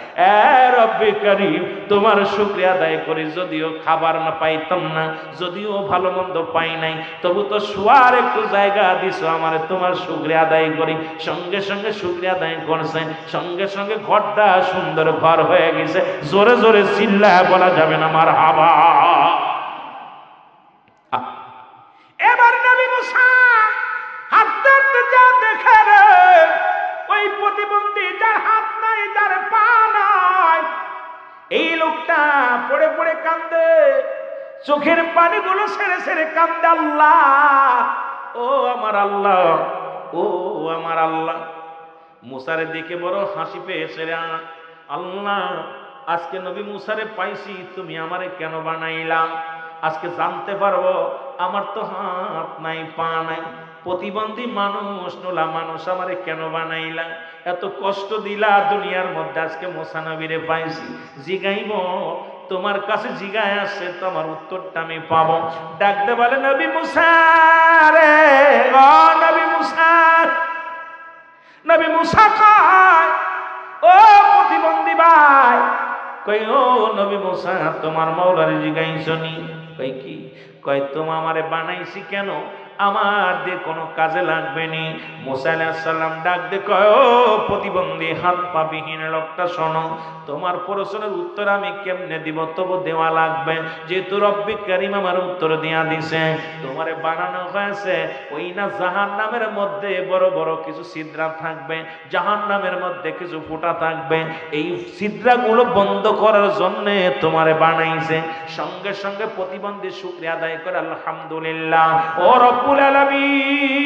Speaker 1: রব্বে কারিম, তোমার শুকরিয়া আদায় করি, যদিও খাবার না পাইতাম না, যদিও ভালো মন্দ পাই নাই, তবু তো শোয়ার একটু জায়গা দিছো আমারে, তোমার শুকরিয়া আদায় করি। সঙ্গে সঙ্গে শুকরিয়া আদায় করছে, সঙ্গে সঙ্গে ঘরটা সুন্দর ঘর হয়ে গেছে। জোরে জোরে চিল্লায় বলা যাবে না মারহাবা। এবার নবী মুসা হাঁটতে হাঁটতে যা দেখে রে, ওই প্রতিবন্ধী, যার হাত নাই, যার পা নাই, এই লোকটা পড়ে পড়ে কান্দে, চোখের পানিগুলো ছেড়ে ছেড়ে কান্দে, আল্লাহ, ও আমার আল্লাহ, ও আমার আল্লাহ। মুসারে দেখে বড় হাসি পেয়েছে রে, আল্লাহ, আজকে নবী মুসারে পাইছি, তুমি আমারে কেন বানাইলা? আজকে জানতে পারবো আমার তো হাত নাই, পা নাই, প্রতিবন্ধী মানুষ, নোলা মানুষ, আমারে কেন বানাইলা? এত কষ্ট দিলা দুনিয়ার মধ্যে, আজকে মুসা নবীরে পাইছি, জিগাইব তোমার কাছে, জিগায় আসছে তো আমার উত্তরটা আমি পাবো। ডাকতে বলে, নবী মুসা রে, ও নবী মুসা। নবী মুসা কয়, ও প্রতিবন্ধী ভাই, কই, ও নবী মুসা, তোমার মাওলারে জিগাইছনি? কই, কি? কয়, তোমার আমারে বানাইছি কেন? আমার দিয়ে কোনো কাজে লাগবে নি। মুসা আলাইহিস সালাম ডাক দে কয়, ও প্রতিবন্ধী হাত পা বিহীন লোকটা, শোনো, তোমার প্রশ্নের উত্তর আমি কেমনে দিব? তবু দেওয়া লাগবে, যেহেতু রব্বি কারিম আমার উত্তর দিয়া দিছে। তোমারে বানানো হয়েছে ওই না জাহান্নামের মধ্যে বড় বড় কিছু ছিদ্রা থাকবে, জাহান্নামের মধ্যে কিছু ফুটা থাকবে, এই ছিদ্রাগুলো বন্ধ করার জন্য তোমারে বানাইছে। সঙ্গে সঙ্গে প্রতিবন্ধী শুকরিয়া আদায় করে, আলহামদুলিল্লাহ, ও রব্বুল আলামিন,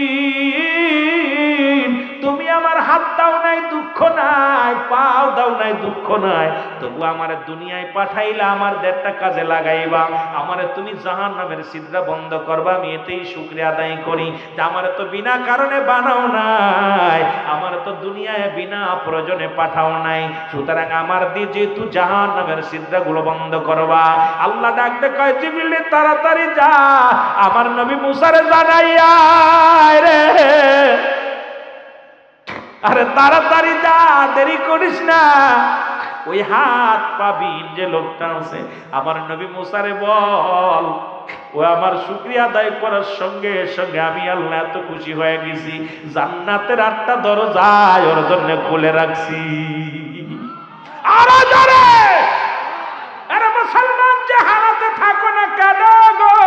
Speaker 1: তুমি আমার হাত দাও নাই, দুঃখ নাই, পাও দাও নাই, দুঃখ নাই, তবু আমারে দুনিয়ায় পাঠাইলা, আমার দেড়টা কাজে লাগাইবা, আমারে তুমি জাহান্নামের ছিদ্রা বন্ধ করবা, আমি এতেই শুকরিয়া আদায় করি। আমারে তো বিনা কারণে বানাও নাই, আমার তো দুনিয়ায় বিনা প্রয়োজনে পাঠাও নাই, সুতরাং আমার দিয়ে যেহেতু জাহান্নামের ছিদ্রাগুলো বন্ধ করবা। আল্লাহ ডাকতে কয়, জিবরিল তাড়াতাড়ি যা, আমার নবী মুসারে জানাইয়া রে, আরে তাড়াতাড়ি যা, দেরি করিস না। ওই হাত পাবিন যে লোকটা আছে, আমার নবী মুসারে বল, ও আমার শুকরিয়া আদায় করার সঙ্গে সঙ্গে আমি আল্লাহ এত খুশি হয়ে গেছি, জান্নাতের 8টা দরজা ওর জন্য খুলে রাখছি। আরো জোরে, আরে মুসলমান, যে হালাতে থাকো না কেন গো,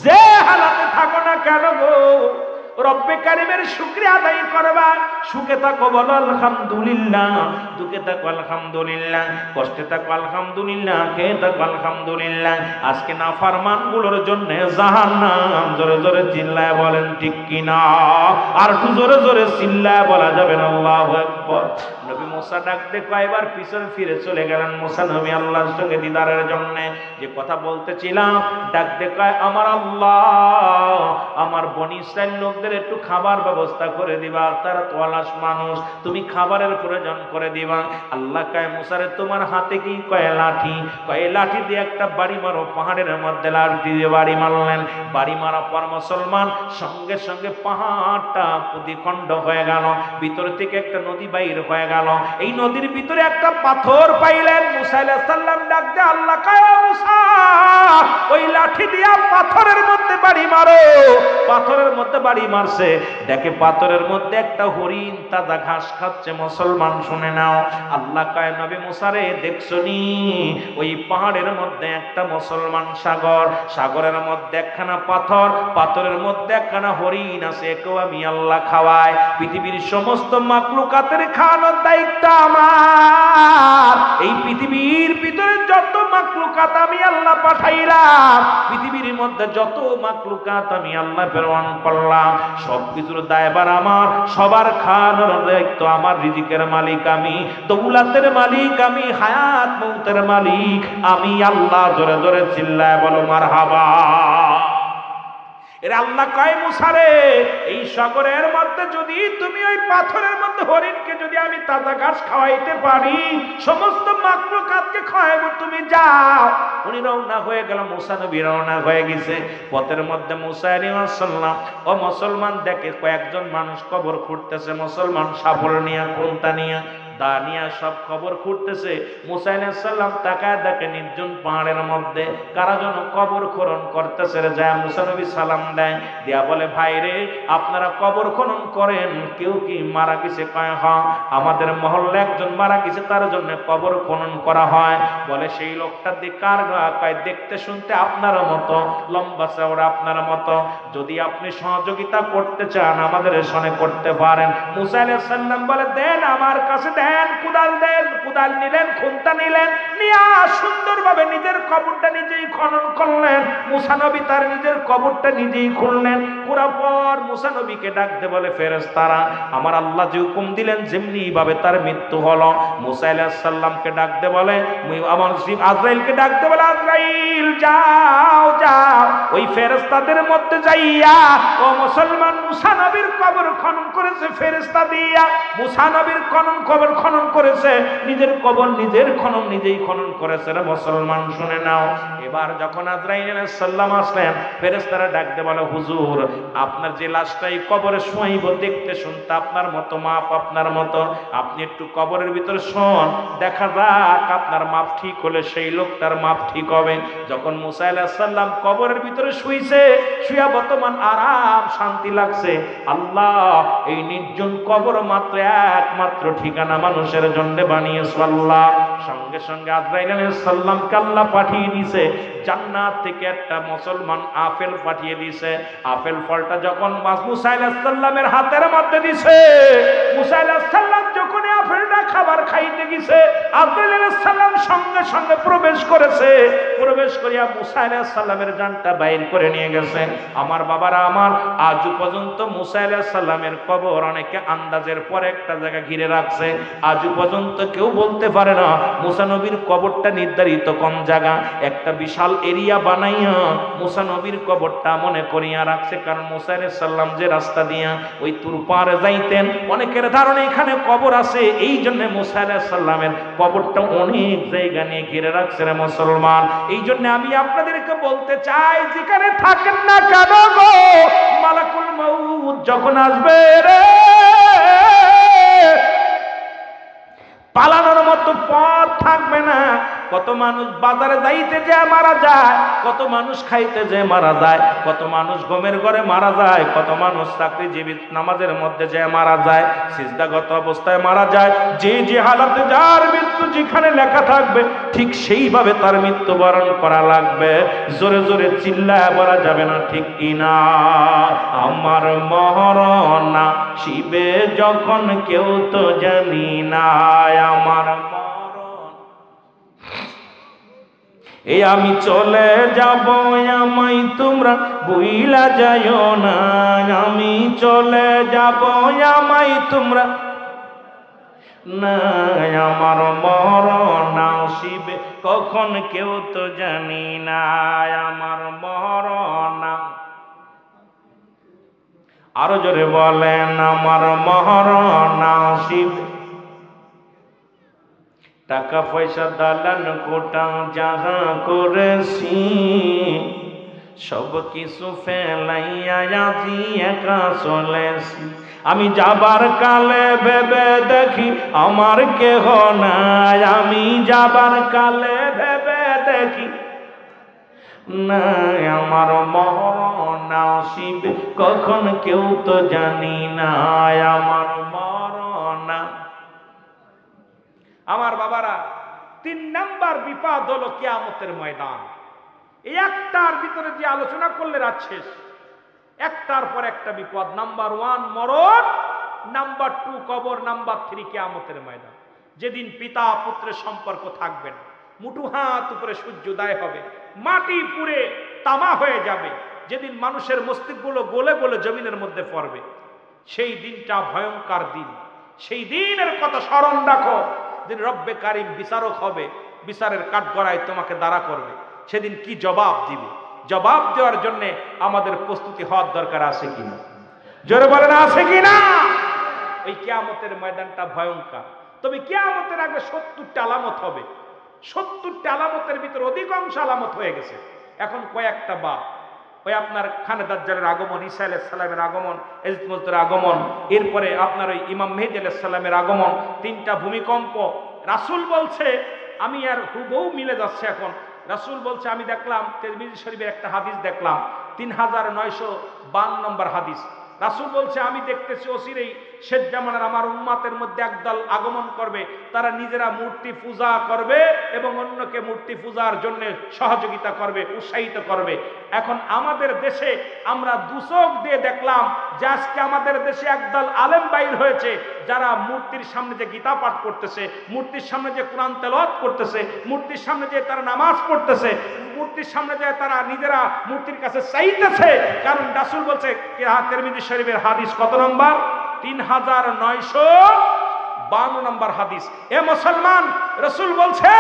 Speaker 1: যে হালাতে থাকো না কেন গো, রব্বে কারিমের শুকরিয়া আদায় করবা। সুখে থাকো বলো আলহামদুলিল্লাহ, দুঃখে থাকো আলহামদুলিল্লাহ, কষ্টে থাকো আলহামদুলিল্লাহ, খেয়ে থাকো আলহামদুলিল্লাহ। আজকে নাফরমান গুলোর জন্য জাহান্নাম। জোরে জোরে চিল্লায় বলেন ঠিক কিনা? আর একটু জোরে জোরে চিল্লায় বলা যাবে না আল্লাহু আকবার। নবী মুসা ডাকতে কয়বার পিছনে ফিরে চলে গেলেন। মুসা নবী আল্লাহর সঙ্গে দিদারের জন্য যে কথা বলতেছিলাম, ডাকতে কয় আমার আল্লাহ, আমার বনি ইসরাইল লোকদের একটু খাবার ব্যবস্থা করে দিবা, তারা তো অলস মানুষ, তুমি খাবারের প্রয়োজন করে দিবা। আল্লাহ কয় মুসারে তোমার হাতে কি? কয় লাঠি। কয় লাঠি দিয়ে একটা বাড়ি মারো। পাহাড়ের মধ্যে লাঠি দিয়ে বাড়ি মারলেন। বাড়ি মারা পর মুসলমান সঙ্গে সঙ্গে পাহাড়টা দ্বিখণ্ড হয়ে গেল, ভিতর থেকে একটা নদী বাইর হয়ে গেল। এই নদীর ভিতরে একটা পাথর পাইলেন। মুসা আলাইহিস সালাম ডাক দিয়ে আল্লাহ কয় মুসা, ওই লাঠি দিয়া পাথরের মধ্যে বাড়ি মারো। পাথরের মধ্যে বাড়ি মারছে, দেখে পাথরের মধ্যে একটা হরিণ তাজা ঘাস খাচ্ছে। মুসলমান শুনে নাও, আল্লাহ কয় নবী মুসা রে দেখছনি, ওই পাহাড়ের মধ্যে একটা মুসলমান সাগর, সাগরের মধ্যে একখানা পাথর, পাথরের মধ্যে একখানা হরিণ আছে, একেও আমি আল্লাহ খাওয়াই। পৃথিবীর সমস্ত মাখলুকাতের খাওয়ানোর দায়িত্ব আমার। এই পৃথিবীর ভিতরে যত মাখলুকাত আমি আল্লাহ পাঠাইলাম, পৃথিবীর মধ্যে যত মাখলুকাত আমি আল্লাহ প্রেরণ করলাম, সবকিছুর দায়ভার আমার, সবার খাওয়ানোর দায়িত্ব আমার। রিজিকের মালিক আমি, দৌলাতের মালিক আমি, হায়াত মৌতের মালিক আমি আল্লাহ। জোরে জোরে চিল্লায় বলো মারহাবা। এর আল্লাহ কয় মুসা রে, এই সাগরের মধ্যে যদি তুমি ওই পাথরের মধ্যে হরিণকে যদি আমি তাজা ঘাস খাওয়াইতে পারি, সমস্ত মাখলুকাতকে খাওয়াবো, তুমি যাও। উনি রওনা হয়ে গেল, মুসা নবী রওনা হয়ে গেছে। পথের মধ্যে মুসা আলাইহিস সালাম ও মুসলমান দেখে কয়েকজন মানুষ কবর খুঁড়তেছে। মুসলমান শাবল নিয়া, কোনটা নিয়া, দানিয়া সব খবর খুঁড়তেছে। মুসা আলাইহিস সালাম তাকায় দেখে নির্জন পাহাড়ের মধ্যে কারা যেন কবর খনন করতেছে। যায় মুসা নবী সালাম দেয়, দিয়া বলে ভাই রে, আপনারা কবর খনন করেন, কেউ কি মারা গেছে? কয় হ্যাঁ, আমাদের মহল্লা একজন মারা গেছে, তার জন্য কবর খনন করা হয়। বলে সেই লোকটা কার? কয় দেখতে শুনতে আপনার মতো, লম্বা চওড়া আপনার মতো, যদি আপনি সহযোগিতা করতে চান আমাদের সনে করতে পারেন। মুসা আলাইহিস সালাম বলে দেন আমার কাছে, দেন কুদাল, দেন কুদাল। নিলেন, খুন্তা নিলেন, নিয়া সুন্দরভাবে নিজের কবরটা নিজেই খনন করলেন। মুসা নবী তার নিজের কবরটা নিজেই খুললেন। পুরা পর মুসা নবীকে ডাকতে বলে ফেরেশতারা, আমার আল্লাহ যে হুকুম দিলেন যেমনি ভাবে তার মৃত্যু হলো। মুসা আলাইহিস সালামকে ডাকতে বলে, আমার আজরাইলকে ডাকতে বলে, আজরাইল যাও যাও, ওই ফেরেশতাদের মধ্যে যাইয়া ও মুসলমান মুসা নবীর কবর খনন করেছে ফেরেশতা দিয়া। মুসা নবীর কবর খনন করেছে, নিজের কবর নিজের খনন নিজেই খনন করেছে। রে মুসলমান শুনে নাও। এবার যখন আজরাইল আলাইহিস সালাম আসলেন, ফেরেশতারা ডাকতে বলে হুজুর, আপনার যে লাশটাই কবরে শোয়াইব, দেখতে শুনতে আপনার মতো মাপ, আপনার মতো, আপনি একটু কবরের ভিতরে শোন, দেখা যাক আপনার মাপ ঠিক হলে সেই লোকটার মাপ ঠিক হবে। যখন মুসা আলাইহিস সালাম কবরের ভিতরে শুইছে, শুয়া বর্তমান আরাম শান্তি লাগছে। আল্লাহ এই নির্জন কবর মাত্র একমাত্র ঠিকানা মানুষের জন্য বানিয়েছে আল্লাহ। সঙ্গে সঙ্গে আজরাইল আলাইহিস সালামকে আল্লাহ পাঠিয়ে দিয়েছে জান্নাত থেকে একটা মুসলমান আপেল পাঠিয়ে দিয়েছে। আপেল ফলটা যখন মুসা আলাইহিস সালামের হাতের মধ্যে দিয়েছে, মুসা আলাইহিস সালাম যখন আপেলটা খাবার খাইতে গেছে, আজরাইল আলাইহিস সালাম সঙ্গে সঙ্গে প্রবেশ করেছে। প্রবেশ করিয়া মুসা আলাইহিস সালামের জানটা বাইর করে নিয়ে গেছে। আমার বাবারা আমার, আজ পর্যন্ত মুসা আলাইহিস সালামের কবর অনেকে আন্দাজের পরে একটা জায়গা ঘিরে রাখছে। আজ পর্যন্ত কেউ বলতে পারে না মুসা নবীর কবরটা নির্ধারিত কোন জায়গা। একটা বিশাল এরিয়া বানাইয়া মুসা নবীর কবরটা মনে করিয়া রাখছে। কারণ মুসা আলাইহিস সালাম যে রাস্তা দিয়া ওই তুর পারে যাইতেন, অনেকের ধারণা এখানে কবর আছে, এই জন্য মুসা আলাইহিস সালামের কবরটা অনেক জায়গা নিয়ে ঘিরে রাখছে। রে মুসলমান, এই জন্য আমি আপনাদেরকে বলতে চাই, যেখানে থাকেন না কেন গো, মালাকুল মউত যখন আসবে রে, পালানোর মতো পথ থাকবে না। কত মানুষ বাজারে যাইতে যায় মারা যায়, কত মানুষ খাইতে যায় মারা যায়, কত মানুষ ঘুমের ঘরে মারা যায়, কত মানুষ চাকরিজীবী নামাজের মধ্যে যায় মারা যায়, সিজদাগত অবস্থায় মারা যায়। যে যে হালাতে যার মৃত্যু যেখানে লেখা থাকবে ঠিক সেইভাবে তার মৃত্যুবরণ করা লাগবে। জোরে জোরে চিল্লায় বলা যাবে না ঠিক কিনা? আমার মরণ আসিবে যখন কেউ তো জানি না, আমার মরণ এই আমি চলে যাব, আমায় তোমরা ভুইলা যাইও না, আমি চলে যাব, আমায় তোমরা না, আমার মরণ আসিবে কখন কেউ তো জানি না, আমার মরণ। আরো জোরে বলেন, আমার মরণ আসিবে। টাকা পয়সা দালান কোটা যাহা করেছি সব কিছু ফেলাইয়া আজি একা চলেছি। আমি যাবার কালে ভেবে দেখি আমার কেহ নাই, আমি যাবার কালে ভেবে দেখি না, আমার মরণ আসিবে কখন কেউ তো জানি না, আমার মরণ। আমার বাবারা, 3 নাম্বার বিপদ হলো কিয়ামতের ময়দান। এই একটার ভিতরে যে আলোচনা করলে রাত শেষ, একটার পর একটা বিপদ। নাম্বার 1 মরণ, নাম্বার 2 কবর, নাম্বার 3 কিয়ামতের ময়দান। যেদিন পিতা পুত্রের সম্পর্ক থাকবে না, মুঠু হাত উপরে সূর্যোদয় হবে, মাটি পুড়ে তামা হয়ে যাবে, যেদিন মানুষের মস্তিষ্কগুলো গলে গলে জমিনের মধ্যে পড়বে, সেই দিনটা ভয়ঙ্কর দিন। সেই দিনের কথা স্মরণ রাখো, দিন রব্বে কারিম বিচারক হবে, বিচারের কাঠগড়ায় তোমাকে দাঁড়া করবে। সেদিন কি জবাব দিবে? জবাব দেওয়ার জন্য আমাদের প্রস্তুতি হওয়ার দরকার আছে কিনা? জোরে বলেন আছে কিনা? ওই কিয়ামতের ময়দানটা ভয়ঙ্কর। তবে কিয়ামতের আগে 70টা আলামত হবে। 70টা আলামতের ভিতরে অধিকাংশ আলামত হয়ে গেছে, এখন কয়েকটা বাদ। ওই আপনার খানে দাজ্জালের আগমন, ঈসা আলাইহিস সালামের আগমন, ইয়াজিদ মুজদার আগমন, এরপরে আপনার ওই ইমাম মেহেদী আলাইহিস সালামের আগমন, 3টা ভূমিকম্প। রাসূল বলছে, আমি আর হুবহু মিলে যাচ্ছে এখন। রাসূল বলছে, আমি দেখলাম তিরমিজি শরীফের একটা হাদিস দেখলাম, 3952 নম্বর হাদিস। রাসূল বলছে, আমি দেখতেছি অচিরেই শেষ জামানার আমার উম্মতের মধ্যে একদল আগমন করবে, তারা নিজেরা মূর্তি পূজা করবে এবং অন্যকে মূর্তি পূজার জন্য সহযোগিতা করবে, উৎসাহিত করবে। এখন আমাদের দেশে আমরা দুচোখ দিয়ে দেখলাম যে আজকে আমাদের দেশে একদল আলেম বাইর হয়েছে, যারা মূর্তির সামনে যে গীতা পাঠ করতেছে, মূর্তির সামনে যে কোরআন তেলাওয়াত করতেছে, মূর্তির সামনে যে তারা নামাজ পড়তেছে, মূর্তির সামনে যে তারা নিজেরা মূর্তির কাছে চাইতেছে। কারণ রাসূল বলছে, তিরমিজি শরীফের হাদিস কত নম্বর? 3952 নম্বর হাদিস। এ মুসলমান, রাসূল বলছে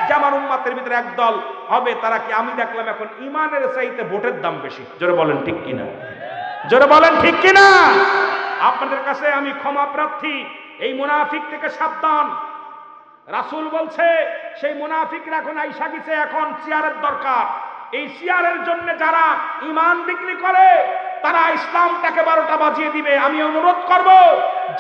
Speaker 1: যে আমার উম্মতের ভিতরে একদল হবে, তারা কি আমি দেখলাম এখন ঈমানের চাইতে ভোটের দাম বেশি। জোরে বলেন ঠিক কিনা? জোরে বলেন ঠিক কিনা? আপনাদের কাছে আমি ক্ষমা প্রার্থী, এই মুনাফিক থেকে সাবধান। রাসূল বলছে সেই মুনাফিকরা এখন আইসা গেছে, এখন চেয়ারের দরকার। এই চেয়ারের জন্য যারা ঈমান বিক্রি করে তারা ইসলামটাকে 12টা বাজিয়ে দিবে। আমি অনুরোধ করব,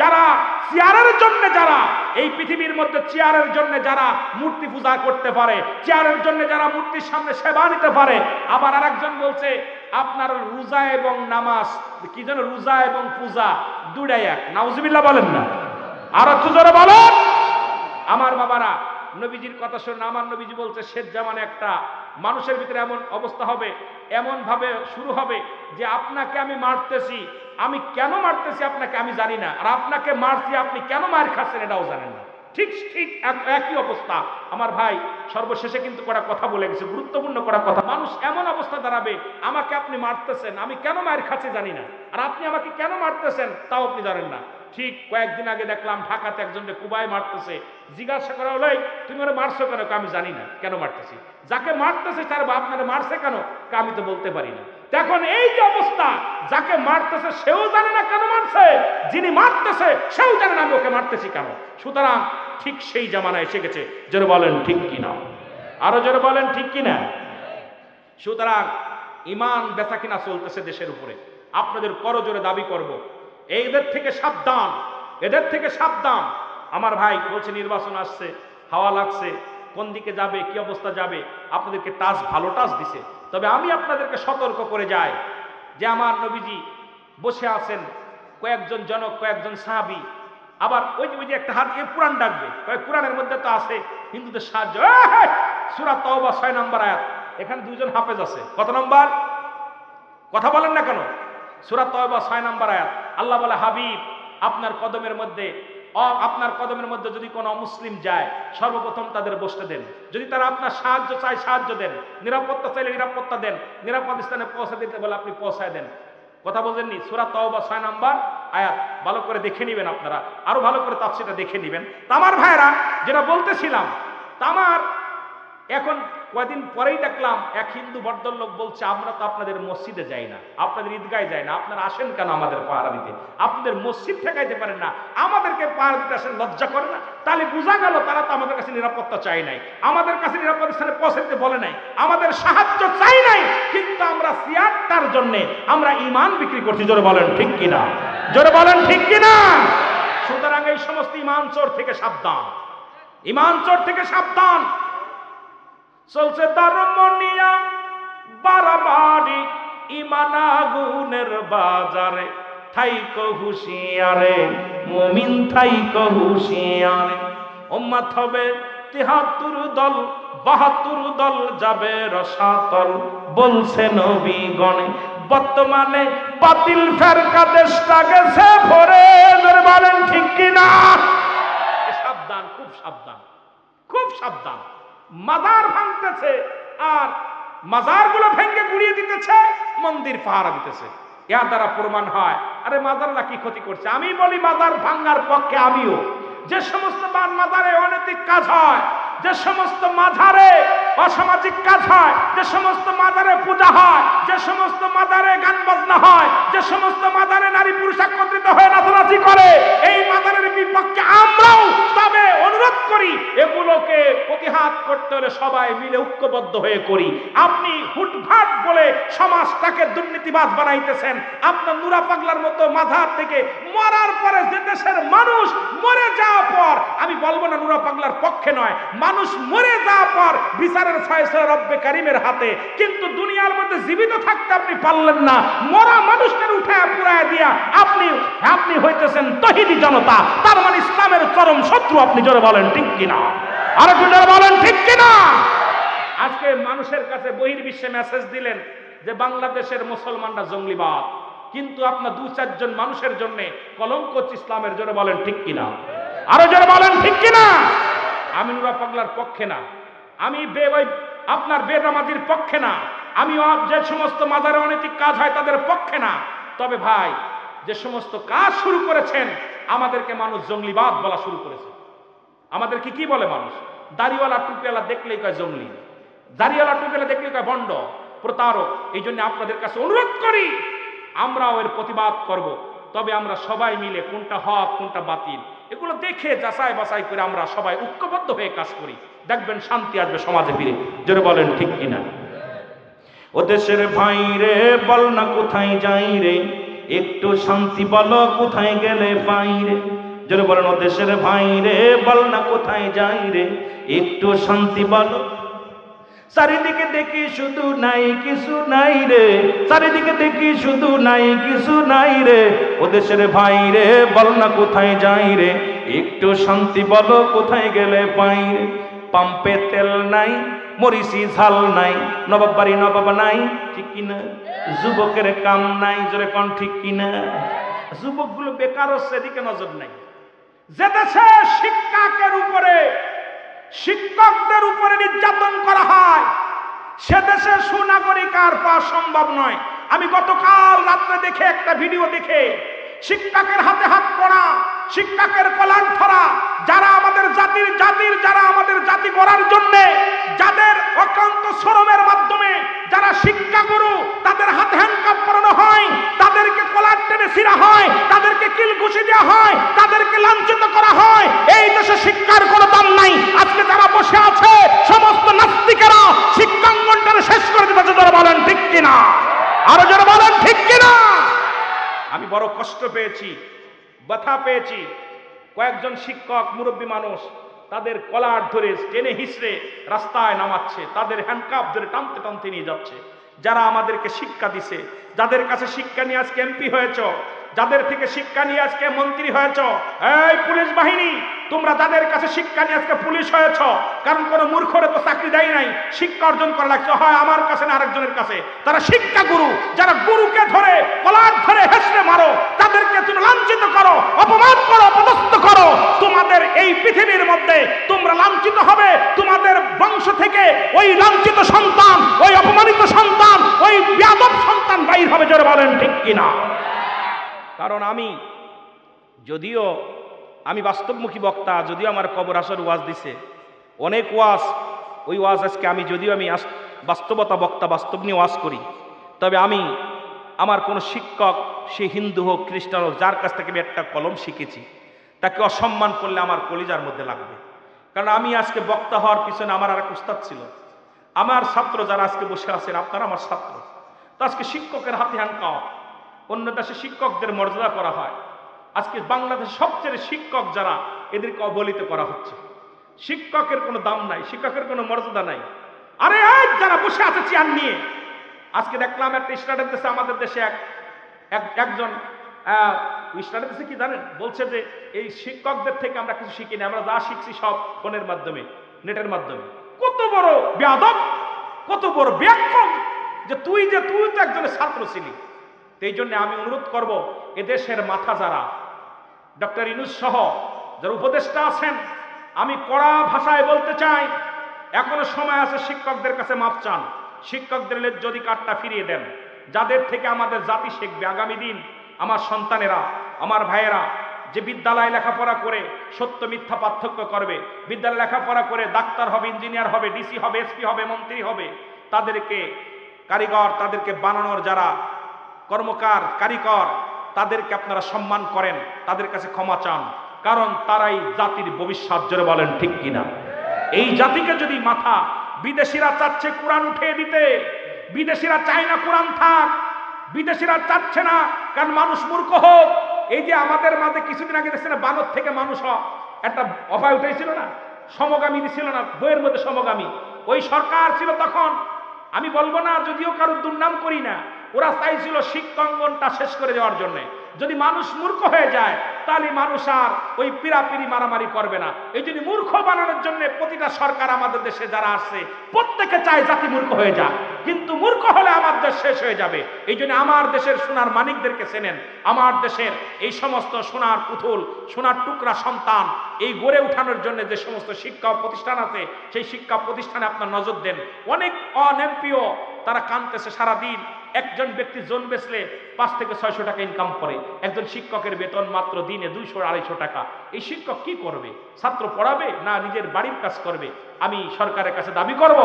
Speaker 1: যারা চেয়ারের জন্য, যারা এই পৃথিবীর মধ্যে চেয়ারের জন্য যারা মূর্তি পূজা করতে পারে, চেয়ারের জন্য যারা মূর্তির সামনে সেবা নিতে পারে। আবার আরেকজন বলছে আপনার রোজা এবং নামাজ, কি যেন রোজা এবং পূজা দুটাই এক। নাউজুবিল্লাহ বলেন না? আর একটু জোরে বলেন। আমার বাবারা, নবীজির কথা শুনে আমার নবীজি বলছে শেষ জামানে একটা মানুষের ভিতরে এমন অবস্থা হবে, এমন ভাবে শুরু হবে যে আপনাকে আমি মারতেছি, আমি কেন মারতেছি আপনাকে আমি জানি না, আর আপনাকে মারছি আপনি কেন মার খাচ্ছেন এটাও জানেন না। ঠিক ঠিক একই অবস্থা। আমার ভাই সর্বশেষে কিন্তু কটা কথা বলে গেছে, গুরুত্বপূর্ণ কটা কথা। মানুষ এমন অবস্থা দাঁড়াবে, আমাকে আপনি মারতেছেন, আমি কেন মার খাচ্ছি জানি না, আর আপনি আমাকে কেন মারতেছেন তাও আপনি জানেন না। ঠিক কয়েকদিন আগে দেখলাম ঢাকাতে একজনকে কুবায় মারতেছে, জিজ্ঞাসা করা হলো তুমি ওরা মারছো কেন? আমি জানি না কেন মারতেছি। যাকে মারতেছে তার বাপ আপনারা মারছে কেন? আমি তো বলতে পারি না। এখন এই যে অবস্থা, যাকে মারতেছে সেও জানে না কেন মারছে, যিনি মারতেছে সেও জানে না আমি ওকে মারতেছি কেন। সুতরাং ঠিক সেই জামানা এসে গেছে। জোরে বলেন ঠিক কিনা? আরো জোরে বলেন ঠিক কিনা? সুতরাং ঈমান বেচা কিনা চলতেছে দেশের উপরে, আপনাদের করজোরে দাবি করব, এদের থেকে সাবধান, এদের থেকে সাবধান। আমার ভাই বলছে নির্বাচন আসছে, হাওয়া লাগছে, কোন দিকে যাবে, কি অবস্থা যাবে, আপনাদেরকে টাচ ভালো টাচ দিছে। তবে আমি আপনাদেরকে সতর্ক করে যাই যে আমার নবীজি বসে আছেন, কয়েকজন জনক, কয়েকজন সাহাবী, আবার ওই যে একটা হাত দিয়ে কোরআন ডাকবে, কোরআনের মধ্যে তো আছে হিন্দুদের সাহায্য। সূরা তাওবা 6 নম্বর আয়াত, এখানে দুইজন হাফেজ আছে। কত নম্বর? কথা বলেন না কেন? সূরা তাওবা 6 নম্বর আয়াত। আল্লাহ বলে, হাবিব আপনার কদমের মধ্যে যদি কোনো অমুসলিম যায়, সর্বপ্রথম তাদের বসতে দেন। যদি তারা আপনার সাহায্য চায় সাহায্য দেন, নিরাপত্তা চাইলে নিরাপত্তা দেন, নিরাপদ স্থানে পৌঁছে দিতে বলে আপনি পৌঁছায় দেন। কথা বলছেননি? সূরা তাওবা 6 নম্বর আয়াত ভালো করে দেখে নেবেন, আপনারা আরো ভালো করে তাফসীরটা দেখে নেবেন। আমার ভাইরা, যেটা বলতেছিলাম, আমার এখন কয়েকদিন পরেই দেখলাম এক হিন্দু ভদ্রলোক বলছে, আমরা তো আপনাদের মসজিদে যাই না, আপনাদের ঈদগাহে যাই না, আপনারা আসেন কেন আমাদের পাহারা দিতে? আপনাদের মসজিদ ঠেকাইতে পারেন না, আমাদেরকে পাহারা দিতে আসেন, লজ্জা করে না? তাহলে বোঝা গেল তারা তো আমাদের কাছে নিরাপত্তা চাই নাই, আমাদের কাছে নিরাপদ স্থানে পৌঁছে দিতে বলে নাই, আমাদের সাহায্য চাই নাই, কিন্তু আমরা সিয়ারটার জন্য আমরা ঈমান বিক্রি করছি। জোরে বলেন ঠিক কিনা? জোরে বলেন ঠিক কিনা? সুতরাং এই সমস্ত ঈমান চোর থেকে সাবধান, ঈমান চোর থেকে সাবধান। চলছে দারমনিয়া বাড়াবাড়ি, ঈমান আগুনের বাজারে, থাইকো হুঁশিয়ারে মুমিন, থাইকো হুঁশিয়ারে। উম্মত হবে ৭৩ দল, ৭২ দল যাবে রসাতল, বলছে নবীগণে। বর্তমানে বাতিল ফেরকা দেশটা গেছে ভরে। জোরে বলেন ঠিক কিনা? সাবধান, খুব সাবধান, খুব সাবধান। মাজার ভাঙতেছে আর মাজারগুলো ভেঙে গুড়িয়ে দিতেছে, মন্দির পাহারা দিতেছে। এর দ্বারা প্রমাণ হয়, আরে মাজাররা কি ক্ষতি করছে? আমি বলি মাজার ভাঙার পক্ষে আমিও। যে সমস্ত মাজারে অনৈতিক কাজ হয়, যে সমস্ত মাজারে অসামাজিক কাজ হয়, যে সমস্ত মাজারে পূজা হয়, যে সমস্ত মাজারে গান বাজনা হয়, যে সমস্ত মাজারে নারী পুরুষ একত্রিত হয়ে নাচানাচি করে, এই মাজারের বিপক্ষে আমরাও তবে অনুরোধ করি, এগুলোকে প্রতিহাত করতে হলে সবাই মিলে ঐক্যবদ্ধ হয়ে করি। আপনি হুটভাট বলে সমাজটাকে দুর্নীতিবাজ বানাইতেছেন। আপনার নুরা পাগলার মতো মাজার থেকে মরার পরে যে দেশের মানুষ মরে যাওয়ার পর, আমি বলবো না নুরা পাগলার পক্ষে নয়, মানুষ মরে যাওয়ার পর বিচারের ফয়সালা রব্বে কারিমের হাতে, কিন্তু দুনিয়ার মধ্যে জীবিত থাকতে আপনি পারলেন না, মরা মানুষকে উঠায় পুরায় দিয়া আপনি হইতেছেন তহিদি জনতা, তার মানে ইসলামের চরম শত্রু। আপনি জোরে বলেন ঠিক কিনা? আর একটু জোরে বলেন ঠিক কিনা? আজকে মানুষের কাছে বহির্বিশ্বে মেসেজ দিলেন যে বাংলাদেশের মুসলমানরা জঙ্গলিবাদ, কিন্তু আপনার ২-৪ জন মানুষের জন্য কলঙ্ক হচ্ছে ইসলামের। জোরে বলেন ঠিক কিনা? আরো জোরে বলেন ঠিক কিনা? আমি নুরা পাগলার পক্ষে না, আমি আপনার বেনামাজির পক্ষে না, আমি যে সমস্ত মাজারে অনৈতিক কাজ হয় তাদের পক্ষে না। তবে ভাই, যে সমস্ত কাজ শুরু করেছেন, আমাদেরকে মানুষ জঙ্গলিবাদ বলা শুরু করেছে। আমাদেরকে কি বলে মানুষ? দাড়িওয়ালা টুপিওয়ালা দেখলেই কয় জঙ্গলি, দাড়িওয়ালা টুপিওয়ালা দেখলেই কয় ভণ্ড, প্রতারক। এই জন্য আপনাদের কাছে অনুরোধ করি, আমরাও এর প্রতিবাদ করব। তবে আমরা সবাই মিলে কোনটা হক কোনটা বাতিল এগুলো দেখে যাচাই বাছাই করে আমরা সবাই ঐক্যবদ্ধ হয়ে কাজ করি, দেখবেন শান্তি আসবে সমাজে ফিরে। জোরে বলেন ঠিক কিনা? ও দেশের ভাই রে, বল না কোথায় যাই রে, একটু শান্তি বলো কোথায় গেলে পাই রে। জোরে বলেন, ও দেশের ভাই রে, বল না কোথায় যাই রে, একটু শান্তি বলো। চারিদিকে দেখি শুধু নাই কিছু নাই রে, চারিদিকে দেখি শুধু নাই কিছু নাই রে। ও দেশের ভাই রে, বল না কোথায় যাই রে, একটু শান্তি বলো কোথায় গেলে পাই রে। পাম্পে তেল নাই, মরিচি ঝাল নাই, নবাব বাড়ি নবাব নাই, ঠিক কিনা? যুবকের কাম নাই, জোরে কোন ঠিক কিনা? যুবকগুলো বেকার হচ্ছে, এদিকে নজর নাই। যে দেশে শিক্ষকদের উপরে নির্যাতন করা হয়, সে দেশে সুনাগরিক আর পাওয়া সম্ভব নয়। আমি গতকাল রাত্রে দেখে একটা ভিডিও দেখে, শিক্ষকের হাতে হাত পড়া, শিক্ষকের কলার ধরা, যারা আমাদের জাতির যারা আমাদের জাতি গড়ার জন্য যাদের অক্লান্ত শ্রমের মাধ্যমে যারা শিক্ষাগুরু, তাদের হাতে হ্যান্ডকাপ পরানো হয়, তাদেরকে কলার টেনে ছিঁড়া হয়, তাদেরকে কিল ঘুষি দেওয়া হয়, তাদেরকে লাঞ্ছিত করা হয়। এই দেশে শিক্ষার কোনো দাম নাই। আজকে যারা বসে আছে সমস্ত নাস্তিকেরা শিক্ষাঙ্গনটাকে শেষ করে দিতে যারা বলেন ঠিক কিনা? আরো যারা বলেন ঠিক কিনা? আমি বড় কষ্ট পেয়েছি, ব্যথা পেয়েছি। কয়েকজন শিক্ষক মুরব্বী মানুষ তাদের কলার ধরে টেনে হিসড়ে রাস্তায় নামাচ্ছে, তাদের হ্যান্ডকাপ ধরে টানতে টানতে নিয়ে যাচ্ছে। যারা আমাদেরকে শিক্ষা দিছে, যাদের কাছে শিক্ষা নিয়ে আজকে এমপি হয়েছ, যাদের থেকে শিক্ষা নিয়ে আজকে মন্ত্রী হয়েছ, এই পুলিশ বাহিনী, তোমরা যাদের কাছে শিক্ষা নিয়ে আজকে পুলিশ হয়েছ, কারণ কোন মূর্খরে তো চাকরি দেয় নাই, শিক্ষা অর্জন করা লাগছে হয় আমার কাছে না আরেকজনের কাছে। তারা শিক্ষা গুরু, যারা গুরুকে ধরে কলার ধরে হেসড়ে মারো, তাদেরকে তুমি লাঞ্ছিত করো, অপমান করো, অপদস্থ করো, তোমাদের এই পৃথিবীর মধ্যে তোমরা লাঞ্ছিত হবে। তোমাদের বংশ থেকে ওই লাঞ্ছিত সন্তান, ওই অপমানিত সন্তান, ওই বেয়াদব সন্তান বাইর হবে। জোরে বলেন ঠিক কিনা? কারণ যদিও আমি বাস্তবমুখী বক্তা, যদিও আমার কবর আসর ওয়াজ দিছে অনেক ওয়াজ, ওই ওয়াজ আজকে যদিও আমি বাস্তবতা বক্তা, বাস্তব নিয়ে ওয়াজ করি, তবে আমার কোনো শিক্ষক, সে হিন্দু হোক খ্রিস্টান হোক, যার কাছ থেকে আমি একটা কলম শিখেছি, তাকে অসম্মান করলে আমার কলিজার মধ্যে লাগবে। কারণ আমি আজকে বক্তা হওয়ার পিছনে আমার আর এক উস্তাদ ছিল। আমার ছাত্র যারা আজকে বসে আছেন, আপনারা আমার ছাত্র। তো আজকে শিক্ষকের হাতে হ্যান্ডকাপ, অন্য দেশে শিক্ষকদের মর্যাদা করা হয়, আজকে বাংলাদেশ সবচেয়ে শিক্ষক যারা, এদেরকে অবহেলিত করা হচ্ছে। শিক্ষকের কোনো দাম নাই, শিক্ষকের কোনো মর্যাদা নাই। আরে যারা বসে আছে চেয়ার নিয়ে, আজকে দেখলাম একটা স্টার্টের দেশে, আমাদের দেশে একজন স্টার্টের দেশে কি জানেন, বলছে যে এই শিক্ষকদের থেকে আমরা কিছু শিখিনি, আমরা যা শিখছি সব ফোনের মাধ্যমে, নেটের মাধ্যমে। কত বড় বেয়াদব, কত বড় ব্যাকরণ, যে তুই তো একজনের ছাত্র ছিলি। এই জন্য আমি অনুরোধ করব, এদেশের মাথা যারা, ডক্টর ইউনূস সহ যারা উপদেষ্টা আছেন, আমি কড়া ভাষায় বলতে চাই, এখনো সময় আছে, শিক্ষকদের কাছে মাপ চান, শিক্ষকদের ন্যায্য অধিকারটা ফিরিয়ে দেন। যাদের থেকে আমাদের জাতি শিখবে আগামী দিন, আমার সন্তানেরা, আমার ভাইয়েরা, যে বিদ্যালয়ে লেখাপড়া করে সত্য মিথ্যা পার্থক্য করবে, বিদ্যালয়ে লেখাপড়া করে ডাক্তার হবে, ইঞ্জিনিয়ার হবে, ডিসি হবে, এসপি হবে, মন্ত্রী হবে, তাদেরকে কারিগর, তাদেরকে বানানোর যারা কর্মকার, কারিগর, তাদেরকে আপনারা সম্মান করেন, তাদের কাছে ক্ষমা চান, কারণ তারাই জাতির ভবিষ্যৎ। জোরে বলেন ঠিক কিনা? এই জাতিকে যদি মাথা, বিদেশিরা চাচ্ছে কোরআন উঠিয়ে দিতে, বিদেশিরা চায় না কোরআন থাক, বিদেশিরা চাচ্ছে না, কারণ মানুষ মূর্খ হোক। এই যে আমাদের মাঝে কিছুদিন আগে দেখছেন বানর থেকে মানুষ একটা অফায় উঠেছিল না, সমগামী ছিল না, বইয়ের মধ্যে সমগামী, ওই সরকার ছিল তখন। আমি বলবো না, যদিও কারোর দুর্নাম করি না, ওরা চাইছিল শিক্ষাঙ্গনটা শেষ করে দেওয়ার জন্য। যদি মানুষ মূর্খ হয়ে যায়, তাহলে মানুষ আর ওই পিরাপিরি মারামারি করবে না। এই জন্য মূর্খ বানানোর জন্য প্রতিটা সরকার আমাদের দেশে যারা আসছে, প্রত্যেকে চায় জাতি মূর্খ হয়ে যাক, কিন্তু মূর্খ হলে আমার দেশ শেষ হয়ে যাবে। এই জন্য আমার দেশের সোনার মানিকদেরকে চেনেন, আমার দেশের এই সমস্ত সোনার পুতুল, সোনার টুকরা সন্তান, এই গড়ে উঠানোর জন্য যে সমস্ত শিক্ষা প্রতিষ্ঠান আছে, সেই শিক্ষা প্রতিষ্ঠানে আপনার নজর দেন। অনেক অনএমপিও তারা কাঁদতেছে সারাদিন। একজন ব্যক্তি জন বেচলে 5 থেকে 600 টাকা ইনকাম করে, একজন শিক্ষকের বেতন মাত্র দিনে 200-250 টাকা। এই শিক্ষক কি করবে? ছাত্র পড়াবে না নিজের বাড়ির কাজ করবে? আমি সরকারের কাছে দাবি করব,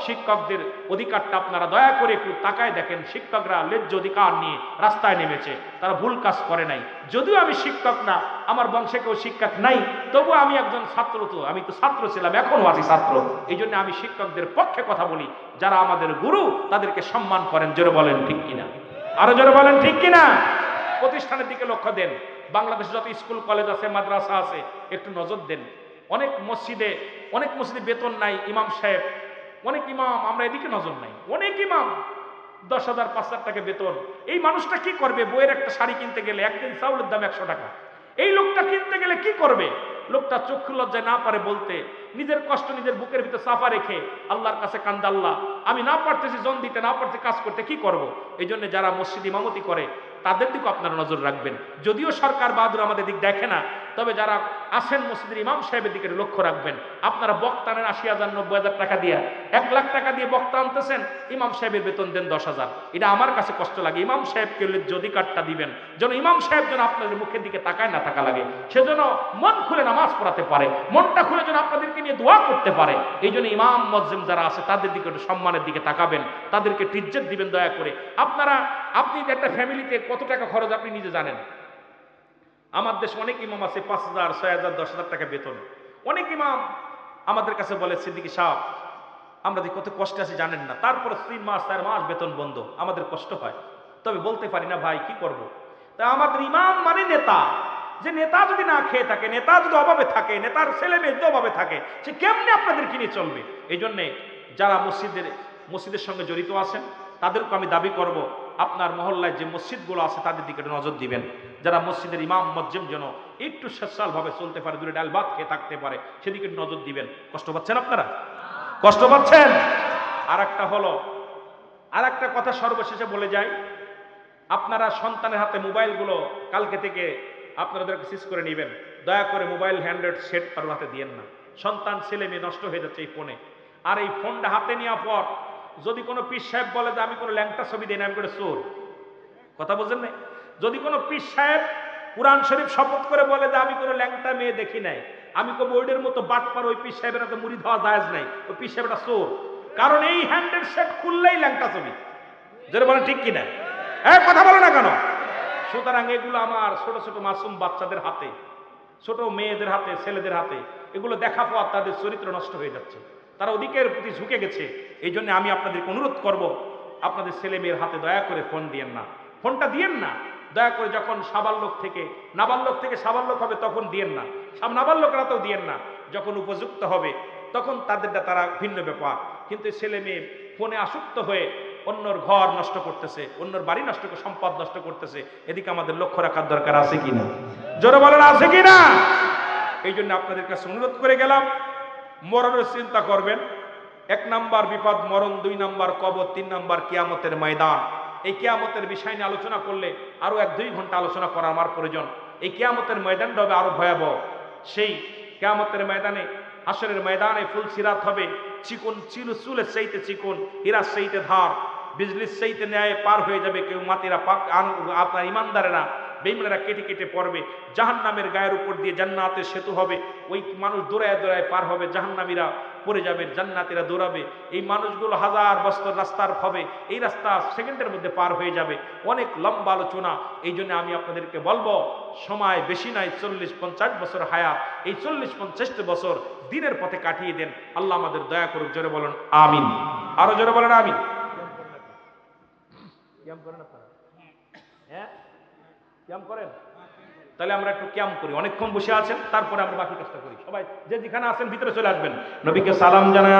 Speaker 1: শিক্ষকদের অধিকারটা আপনারা দয়া করে একটু তাকায় দেখেন। শিক্ষকরা ন্যায্য অধিকার নিয়ে রাস্তায় নেমেছে, তারা ভুল কাজ করে নাই। যদিও আমি শিক্ষক না, আমার বংশে কেউ শিক্ষক নাই, তবু আমি একজন ছাত্র, তো আমি তো ছাত্র ছিলাম, এখনো আছি ছাত্র। এই জন্য আমি শিক্ষকদের পক্ষে কথা বলি, যারা আমাদের গুরু, তাদেরকে সম্মান করেন। জোরে বলেন ঠিক কিনা? আরো জোরে বলেন ঠিক কিনা? প্রতিষ্ঠানের দিকে লক্ষ্য দেন। বাংলাদেশে যত স্কুল কলেজ আছে, মাদ্রাসা আছে, একটু নজর দেন। অনেক মসজিদে বেতন নাই ইমাম সাহেব, অনেক ইমাম, আমরা এদিকে নজর নাই। অনেক ইমাম 10,000-5,000 টাকা বেতন। এই মানুষটা কি করবে? বইয়ের একটা শাড়ি কিনতে গেলে 1 কেজি চাউলের দাম 100 টাকা। এই লোকটা কিনতে গেলে কি করবে? লোকটা চক্ষু লজ্জায় না পারে বলতে, নিজের কষ্ট নিজের বুকের ভিতরে চাপা রেখে আল্লাহর কাছে কান্দে, আল্লাহ আমি না পারতেছি জন দিতে, না পারতেছি কাজ করতে, কি করব? এই জন্য যারা মসজিদ ইমামতি করে তাদের দিকে আপনারা নজর রাখবেন। যদিও সরকার বাহাদুর আমাদের দিক দেখে না, তবে যারা আসেন মসজিদের ইমাম সাহেবের দিকে লক্ষ্য রাখবেন। আপনারা বক্তা নেন 80,000-90,000 টাকা দিয়ে, 1 লাখ টাকা দিয়ে বক্তা আনতেছেন, ইমাম সাহেবের বেতন দেন 10,000। এটা আমার কাছে কষ্ট লাগে। ইমাম সাহেবকে অধিকারটা দিবেন, যেন ইমাম সাহেব যেন আপনাদের মুখের দিকে তাকায় না থাকা লাগে, সেজন্য মন খুলে নামাজ পড়াতে পারে, মনটা খুলে যেন আপনাদেরকে নিয়ে দোয়া করতে পারে। এই জন্য ইমাম মুয়াজ্জিন যারা আছে তাদের দিকে একটু সম্মানের দিকে তাকাবেন, তাদেরকে ইজ্জত দিবেন দয়া করে। আপনি একটা ফ্যামিলিতে কত টাকা খরচ আপনি নিজে জানেন। আমার দেশে অনেক ইমাম আছে 5,000, 6,000, 10,000 টাকা বেতন। অনেক ইমাম আমাদের কাছে বলে, সিদ্দিকী সাহেব আমরা যে কত কষ্টে আছি জানেন না, তারপর 3 মাস 4 মাস বেতন বন্ধ, আমাদের কষ্ট হয়, তবে বলতে পারি না ভাই, কি করব। তাই আমাদের ইমাম মানে নেতা, যে নেতা যদি না খেয়ে থাকে, নেতা যদি অভাবে থাকে, নেতার ছেলে মেয়ে যদি অভাবে থাকে, সে কেমনে আপনাদের কিনে চলবে? এই জন্যে যারা মসজিদের সঙ্গে জড়িত আছেন তাদেরকে আমি দাবি করব, আপনার মহল্লায় যে মসজিদগুলো আছে তাদের দিকে নজর দিবেন। যারা মসজিদের ইমাম মজ্জিম যেন একটু সচ্ছলভাবে চলতে পারে, দূরে ডাল ভাত খেয়ে থাকতে পারে, সেদিকে নজর দিবেন। কষ্ট পাচ্ছেন আপনারা? কষ্ট পাচ্ছেন? আর একটা কথা সর্বশেষে বলে যাই, আপনারা সন্তানের হাতে মোবাইলগুলো কালকে থেকে আপনারা ওদেরকে সিজ করে নেবেন। দয়া করে মোবাইল হ্যান্ডেড সেট কারোর হাতে দিয়েন না। সন্তান ছেলে মেয়ে নষ্ট হয়ে যাচ্ছে এই ফোনে। আর এই ফোনটা হাতে নেওয়ার পর যদি কোনো পীর সাহেব বলে যে আমি কোনো ল্যাংটা ছবি দিই না, আমি করে চোর, কথা বলছেন না? যদি কোনো পীর সাহেব কুরআন শরীফ শপথ করে বলে যে আমি কোনো ল্যাংটা মেয়ে দেখি নাই, আমি কো বোর্ডের মতো বাটপার, ওই পীর সাহেবের হাতে মুড়ি ধোয়া জায়েজ নাই, ওই পীর সাহেবটা চোর। কারণ এই হ্যান্ডেড সেট খুললেই ল্যাংটা ছবি। যেটা বলেন ঠিক কিনা? কথা বলো না কেন? সুতরাং এগুলো আমার ছোট ছোট মাসুম বাচ্চাদের হাতে, ছোট মেয়েদের হাতে, ছেলেদের হাতে এগুলো দেখা পর তাদের চরিত্র নষ্ট হয়ে যাচ্ছে, তারা ওদিকের প্রতি ঝুঁকে গেছে। এই জন্য আমি আপনাদেরকে অনুরোধ করব, আপনাদের ছেলে মেয়ের হাতে দয়া করে ফোন দিয়েন না, ফোনটা দিয়েন না। দয়া করে যখন নাবালক থেকে সাবালক হবে তখন দিয়েন না, নাবালকরা তো দিয়েন না। যখন উপযুক্ত হবে তখন তাদেরটা তারা ভিন্ন ব্যাপার। কিন্তু ছেলে মেয়ে ফোনে আসক্ত হয়ে অন্যর ঘর নষ্ট করতেছে, অন্যর বাড়ি নষ্ট করে সম্পদ নষ্ট করতেছে, এদিকে আমাদের লক্ষ্য রাখার দরকার আছে কিনা? জোরে বলেন আছে কিনা? এই জন্য আপনাদের কাছে অনুরোধ করে গেলাম, মরণের চিন্তা করবেন। 1 নাম্বার বিপদ মরণ, 2 নাম্বার কবর, 3 নাম্বার কিয়ামতের ময়দান। এই কিয়ামতের বিষয় নিয়ে আলোচনা করলে আরো 1-2 ঘন্টা আলোচনা করা আমার প্রয়োজন। এই কিয়ামতের ময়দানটা হবে আরো ভয়াবহ। সেই কিয়ামতের ময়দানে, হাসরের ময়দানে ফুলসিরাত হবে, চিকন চুলের চাইতে চিকন, হীরার চাইতে ধার, বিজলির চাইতে ন্যায় পার হয়ে যাবে কেউ। মাতিরা আপনার ইমানদারেরা বেঈমানেরা কেটে কেটে পড়বে। জাহান্নামের গায়ের উপর দিয়ে জান্নাতের সেতু হবে, ওই মানুষ দৌড়ায় দৌড়ায় পার হবে, জাহান্নামীরা পড়ে যাবে, জান্নাতীরা দৌড়াবে। এই মানুষগুলো 1000 বছর রাস্তার হবে, এই রাস্তা সেকেন্ডের মধ্যে পার হয়ে যাবে। অনেক লম্বা আলোচনা। এই জন্য আমি আপনাদেরকে বলবো, সময় বেশি নাই, 40-50 বছর হায়াত। এই 40-50 বছর দিনের পথে কাটিয়ে দেন। আল্লাহ আমাদের দয়া করুক। জোরে বলেন আমিন। আরো জোরে বলেন আমিন। ক্যাম্প করেন আপনারা? হ্যাঁ, ক্যাম্প করেন? তাহলে আমরা একটু ক্যাম্প করি, অনেকক্ষণ বসে আছেন, তারপরে আমরা বাকি কাজটা করি। সবাই যে যেখানে আছেন ভিতরে চলে আসবেন। নবীকে সালাম জানায়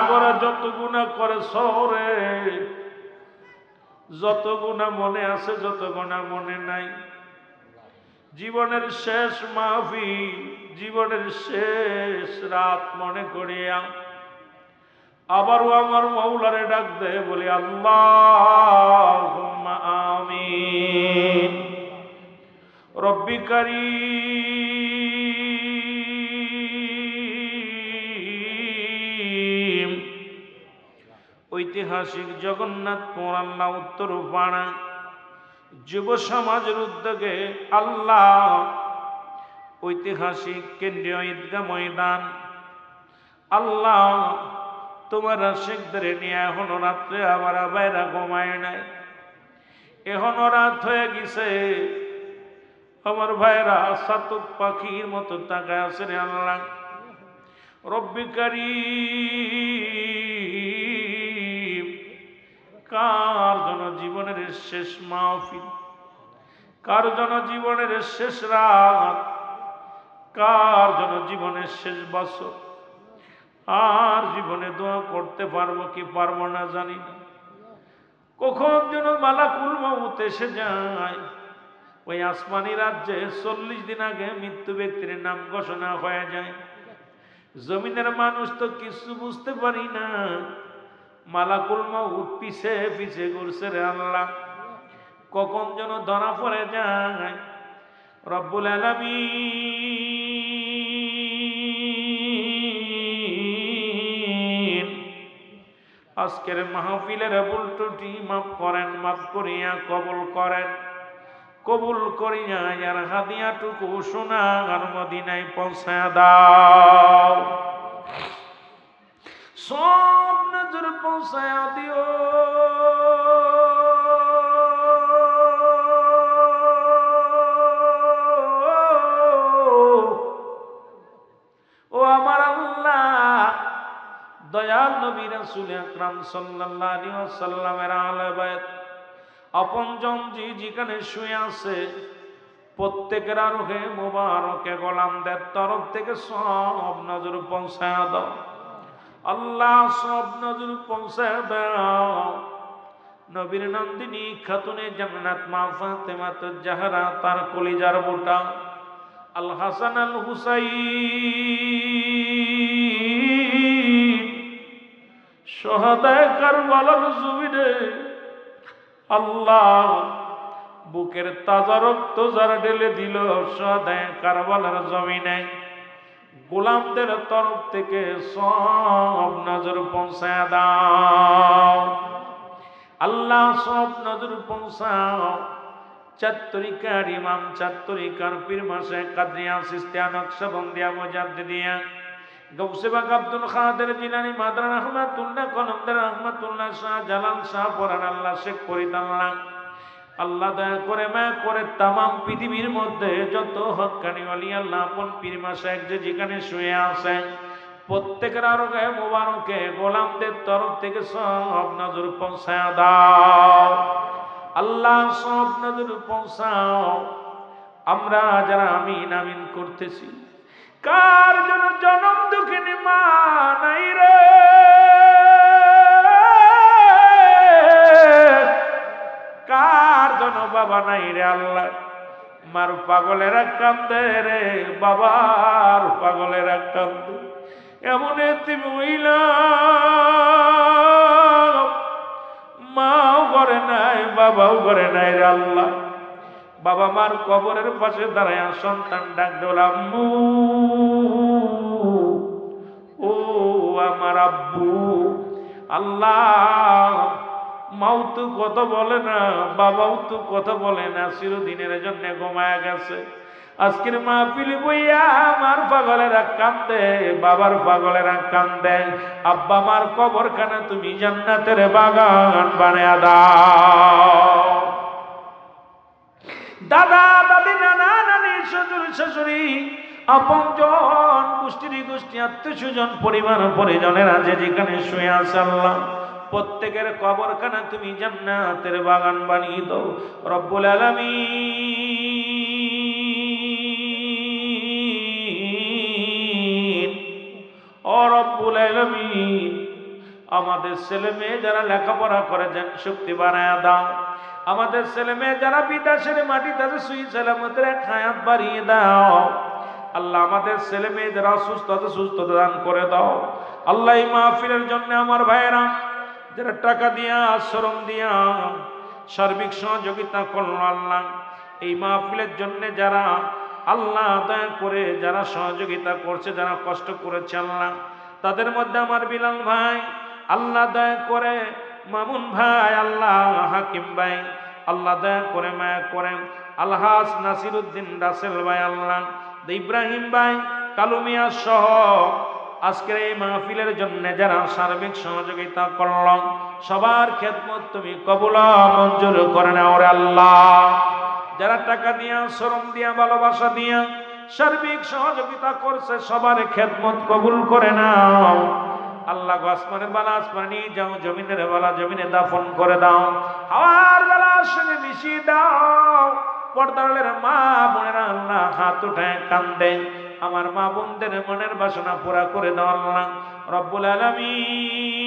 Speaker 1: করে যত গুনাহ করে সরে, যত গুনাহ মনে আছে, যত গুনাহ মনে নাই, জীবনের শেষ মাহফিল, জীবনের শেষ রাত মনে করিয়া আবারও আমার মাওলারে ডাক দে, বলি আল্লাহুম্মা আমিন। রব্বি কারীম। ঐতিহাসিক জগন্নাথপুর আল্লাহ উত্তরপাড়া যুব সমাজের উদ্যোগে আল্লাহ ঐতিহাসিক কেন্দ্রীয় ঈদগাহ ময়দান, আল্লাহ তোমার আশিকদের নিয়ে এখনো রাত্রে আবার বাইরা ঘুমায় নাই, এখনো রাত হয়ে গেছে। আমার ভাইরা সাতুক পাখির মতো তাকায় আছে রে আল্লাহ। রব্বি কারীম, কার জন্য জীবনের শেষ মাহফিল, কার জন্য জীবনের শেষ রাত, কার জন্য জীবনের শেষ বছর। আর জীবনে দোয়া করতে পারবো কি পারবো না জানি না। কখন যেন মালাকুল মউত এসে যায়। ওই আসমানি রাজ্যে 40 দিন আগে মৃত্যু ব্যক্তির নাম ঘোষণা হয়ে যায়। জমিনের মানুষ তো কিছু বুঝতে পারি না, মালাকুল মউত পিছে পিছে ঘুরছে রে আল্লাহ। কখন যেন ধরা পড়ে যায়। রব্বুল আলামিন আজকের মাহফিলের ভুল ত্রুটি মাফ করেন, মাফ করিয়া কবুল করেন, কবুল করিয়া আর হাদিয়াটুকু সোনার মদিনায় পৌঁছায়া দাও। সব নজর পৌঁছায়া দিও। ও আমার আল্লাহ, দয়াল নবী রাসূল আকরাম সাল্লাল্লাহু আলাইহি ওয়াসাল্লামের আহলে বাইত আপনজন যেখানে শুয়ে আছে, প্রত্যেকের রুহে মুবারকে গোলামদের তরফ থেকে সব নজর পৌঁছায় দাও আল্লাহ, সব নজর পৌঁছায় দাও। নবীর নন্দিনী খাতুনে জান্নাত মা ফাতেমাতুজ জাহরা, তার কলিজার বুটা আল হাসান আল হুসাইন শহাদায়ে কারবালার জমিনে আল্লাহ বুকের তাজা রক্ত যারা ঢেলে দিল শহাদায়ে কারবালার জমিনে, গোলামদের তরফ থেকে সব নজর পৌঁছায় দাও আল্লাহ, সব নজর পৌঁছাও। চার তরিকার ইমাম, চার তরিকার পীর মাসে কাদরিয়া, সিস্তিয়া, নকশবন্দিয়া, মুজাদ্দিদিয়া, গৌসে পাক আব্দুল কাদের জিলানী, মাদার রহমাতুল্লাহ, কলমদার রহমাতুল্লাহ, শাহ জালাল, শাহ পরান আল্লাহ, শেখ ফরিদ আল্লাহ, আল্লাহ দয়া করে মায়া করে তামাম পৃথিবীর মধ্যে যত হক্কানি ওলি আল্লাহ আপন পীর মাশায়েখ যে যেখানে শুয়ে আছেন, প্রত্যেকের আরোগ্যে মোবারকে গোলামদের তরফ থেকে সব নজর পৌঁছায় দাও আল্লাহ, সব নজর পৌঁছাও। আমরা যারা আমিন আমিন করতেছি, কার জন্য জনম দুঃখিনী মা নাই রে, কার জন্য বাবা নাই রে আল্লাহ, মার পাগলেরা কান্দে রে, বাবার পাগলেরা কান্দে, এমন এতিম মহিলা মাও করে নাই বাবাও করে নাই রে আল্লাহ, বাবা মার কবরের পাশে দাঁড়ায় সন্তান ডাক দিল আম্মু, ও আমার আব্বু। আল্লাহ, মাও তো কথা বলে না, বাবাও তো কথা বলে না, চিরদিনের জন্য ঘুমায়া গেছে। আজকের মাহফিল বইয়া আমার পাগলেরা কান্দে, বাবার পাগলেরা কান্দে, আব্বা মার কবরখানা তুমি জান্নাতের বাগান বানায়া দাও। দাদা দাদি, নানা নানি, শ্বশুর শাশুড়ি, আপনজন, গোষ্ঠী আত্মীয় স্বজন, পরিবার পরিজনেরা যে যেখানে শুয়ে আছে আল্লাহ, প্রত্যেকের কবরখানা তুমি জান্নাতের বাগান বানিয়ে দাও রব্বুল আলামিন। ও রব্বুল আলামিন, আমাদের ছেলে মেয়ে যারা লেখাপড়া করে যেন শক্তি বানায় দাও, আমাদের ছেলে মেয়ে যারা বিদেশের মাটিতে সুই সালামতের এক হায়াত বাড়িয়ে দাও আল্লাহ, আমাদের ছেলে মেয়ে যারা অসুস্থ আছে সুস্থতা দান করে দাও আল্লাহ। এই মাহফিলের জন্য আমার ভাইয়েরা যারা টাকা দিয়া, শ্রম দিয়া, সার্বিক সহযোগিতা করলো আল্লাহ, এই মাহফিলের জন্য যারা আল্লাহ দয়া করে যারা সহযোগিতা করছে, যারা কষ্ট করেছে আল্লাহ, তাদের মধ্যে আমার বিলাল ভাই আল্লাহ দয়া করে, মামুন ভাই আল্লাহ, হাকিম ভাই আল্লাহ দয়া করে মায়া করে, আলহাজ নাসিরউদ্দিন রাসেল ভাই আল্লাহ, ইব্রাহিম ভাই, কালুমিয়া সহ আজকের এই মাহফিলের জন্য যারা সার্বিক সহযোগিতা করল, সবার খেদমত তুমি কবুল মঞ্জুর করে নাও রে আল্লাহ। যারা টাকা দিয়া, শ্রম দিয়া, ভালোবাসা দিয়া সার্বিক সহযোগিতা করছে, সবার খেদমত কবুল করে নাও আল্লাহ। আসমানের বালা আসমানে নিয়ে যাও, জমিনের বালা জমিনে দাফন করে দাও, হাওয়ার বালা সঙ্গে মিশিয়ে দাও। পর্দারের মা বোনেরা আল্লাহ হাত উঠায় কান্দে, আমার মা বোনদের মনের বাসনা পুরা করে দাও আল্লাহ রব্বুল আলামিন।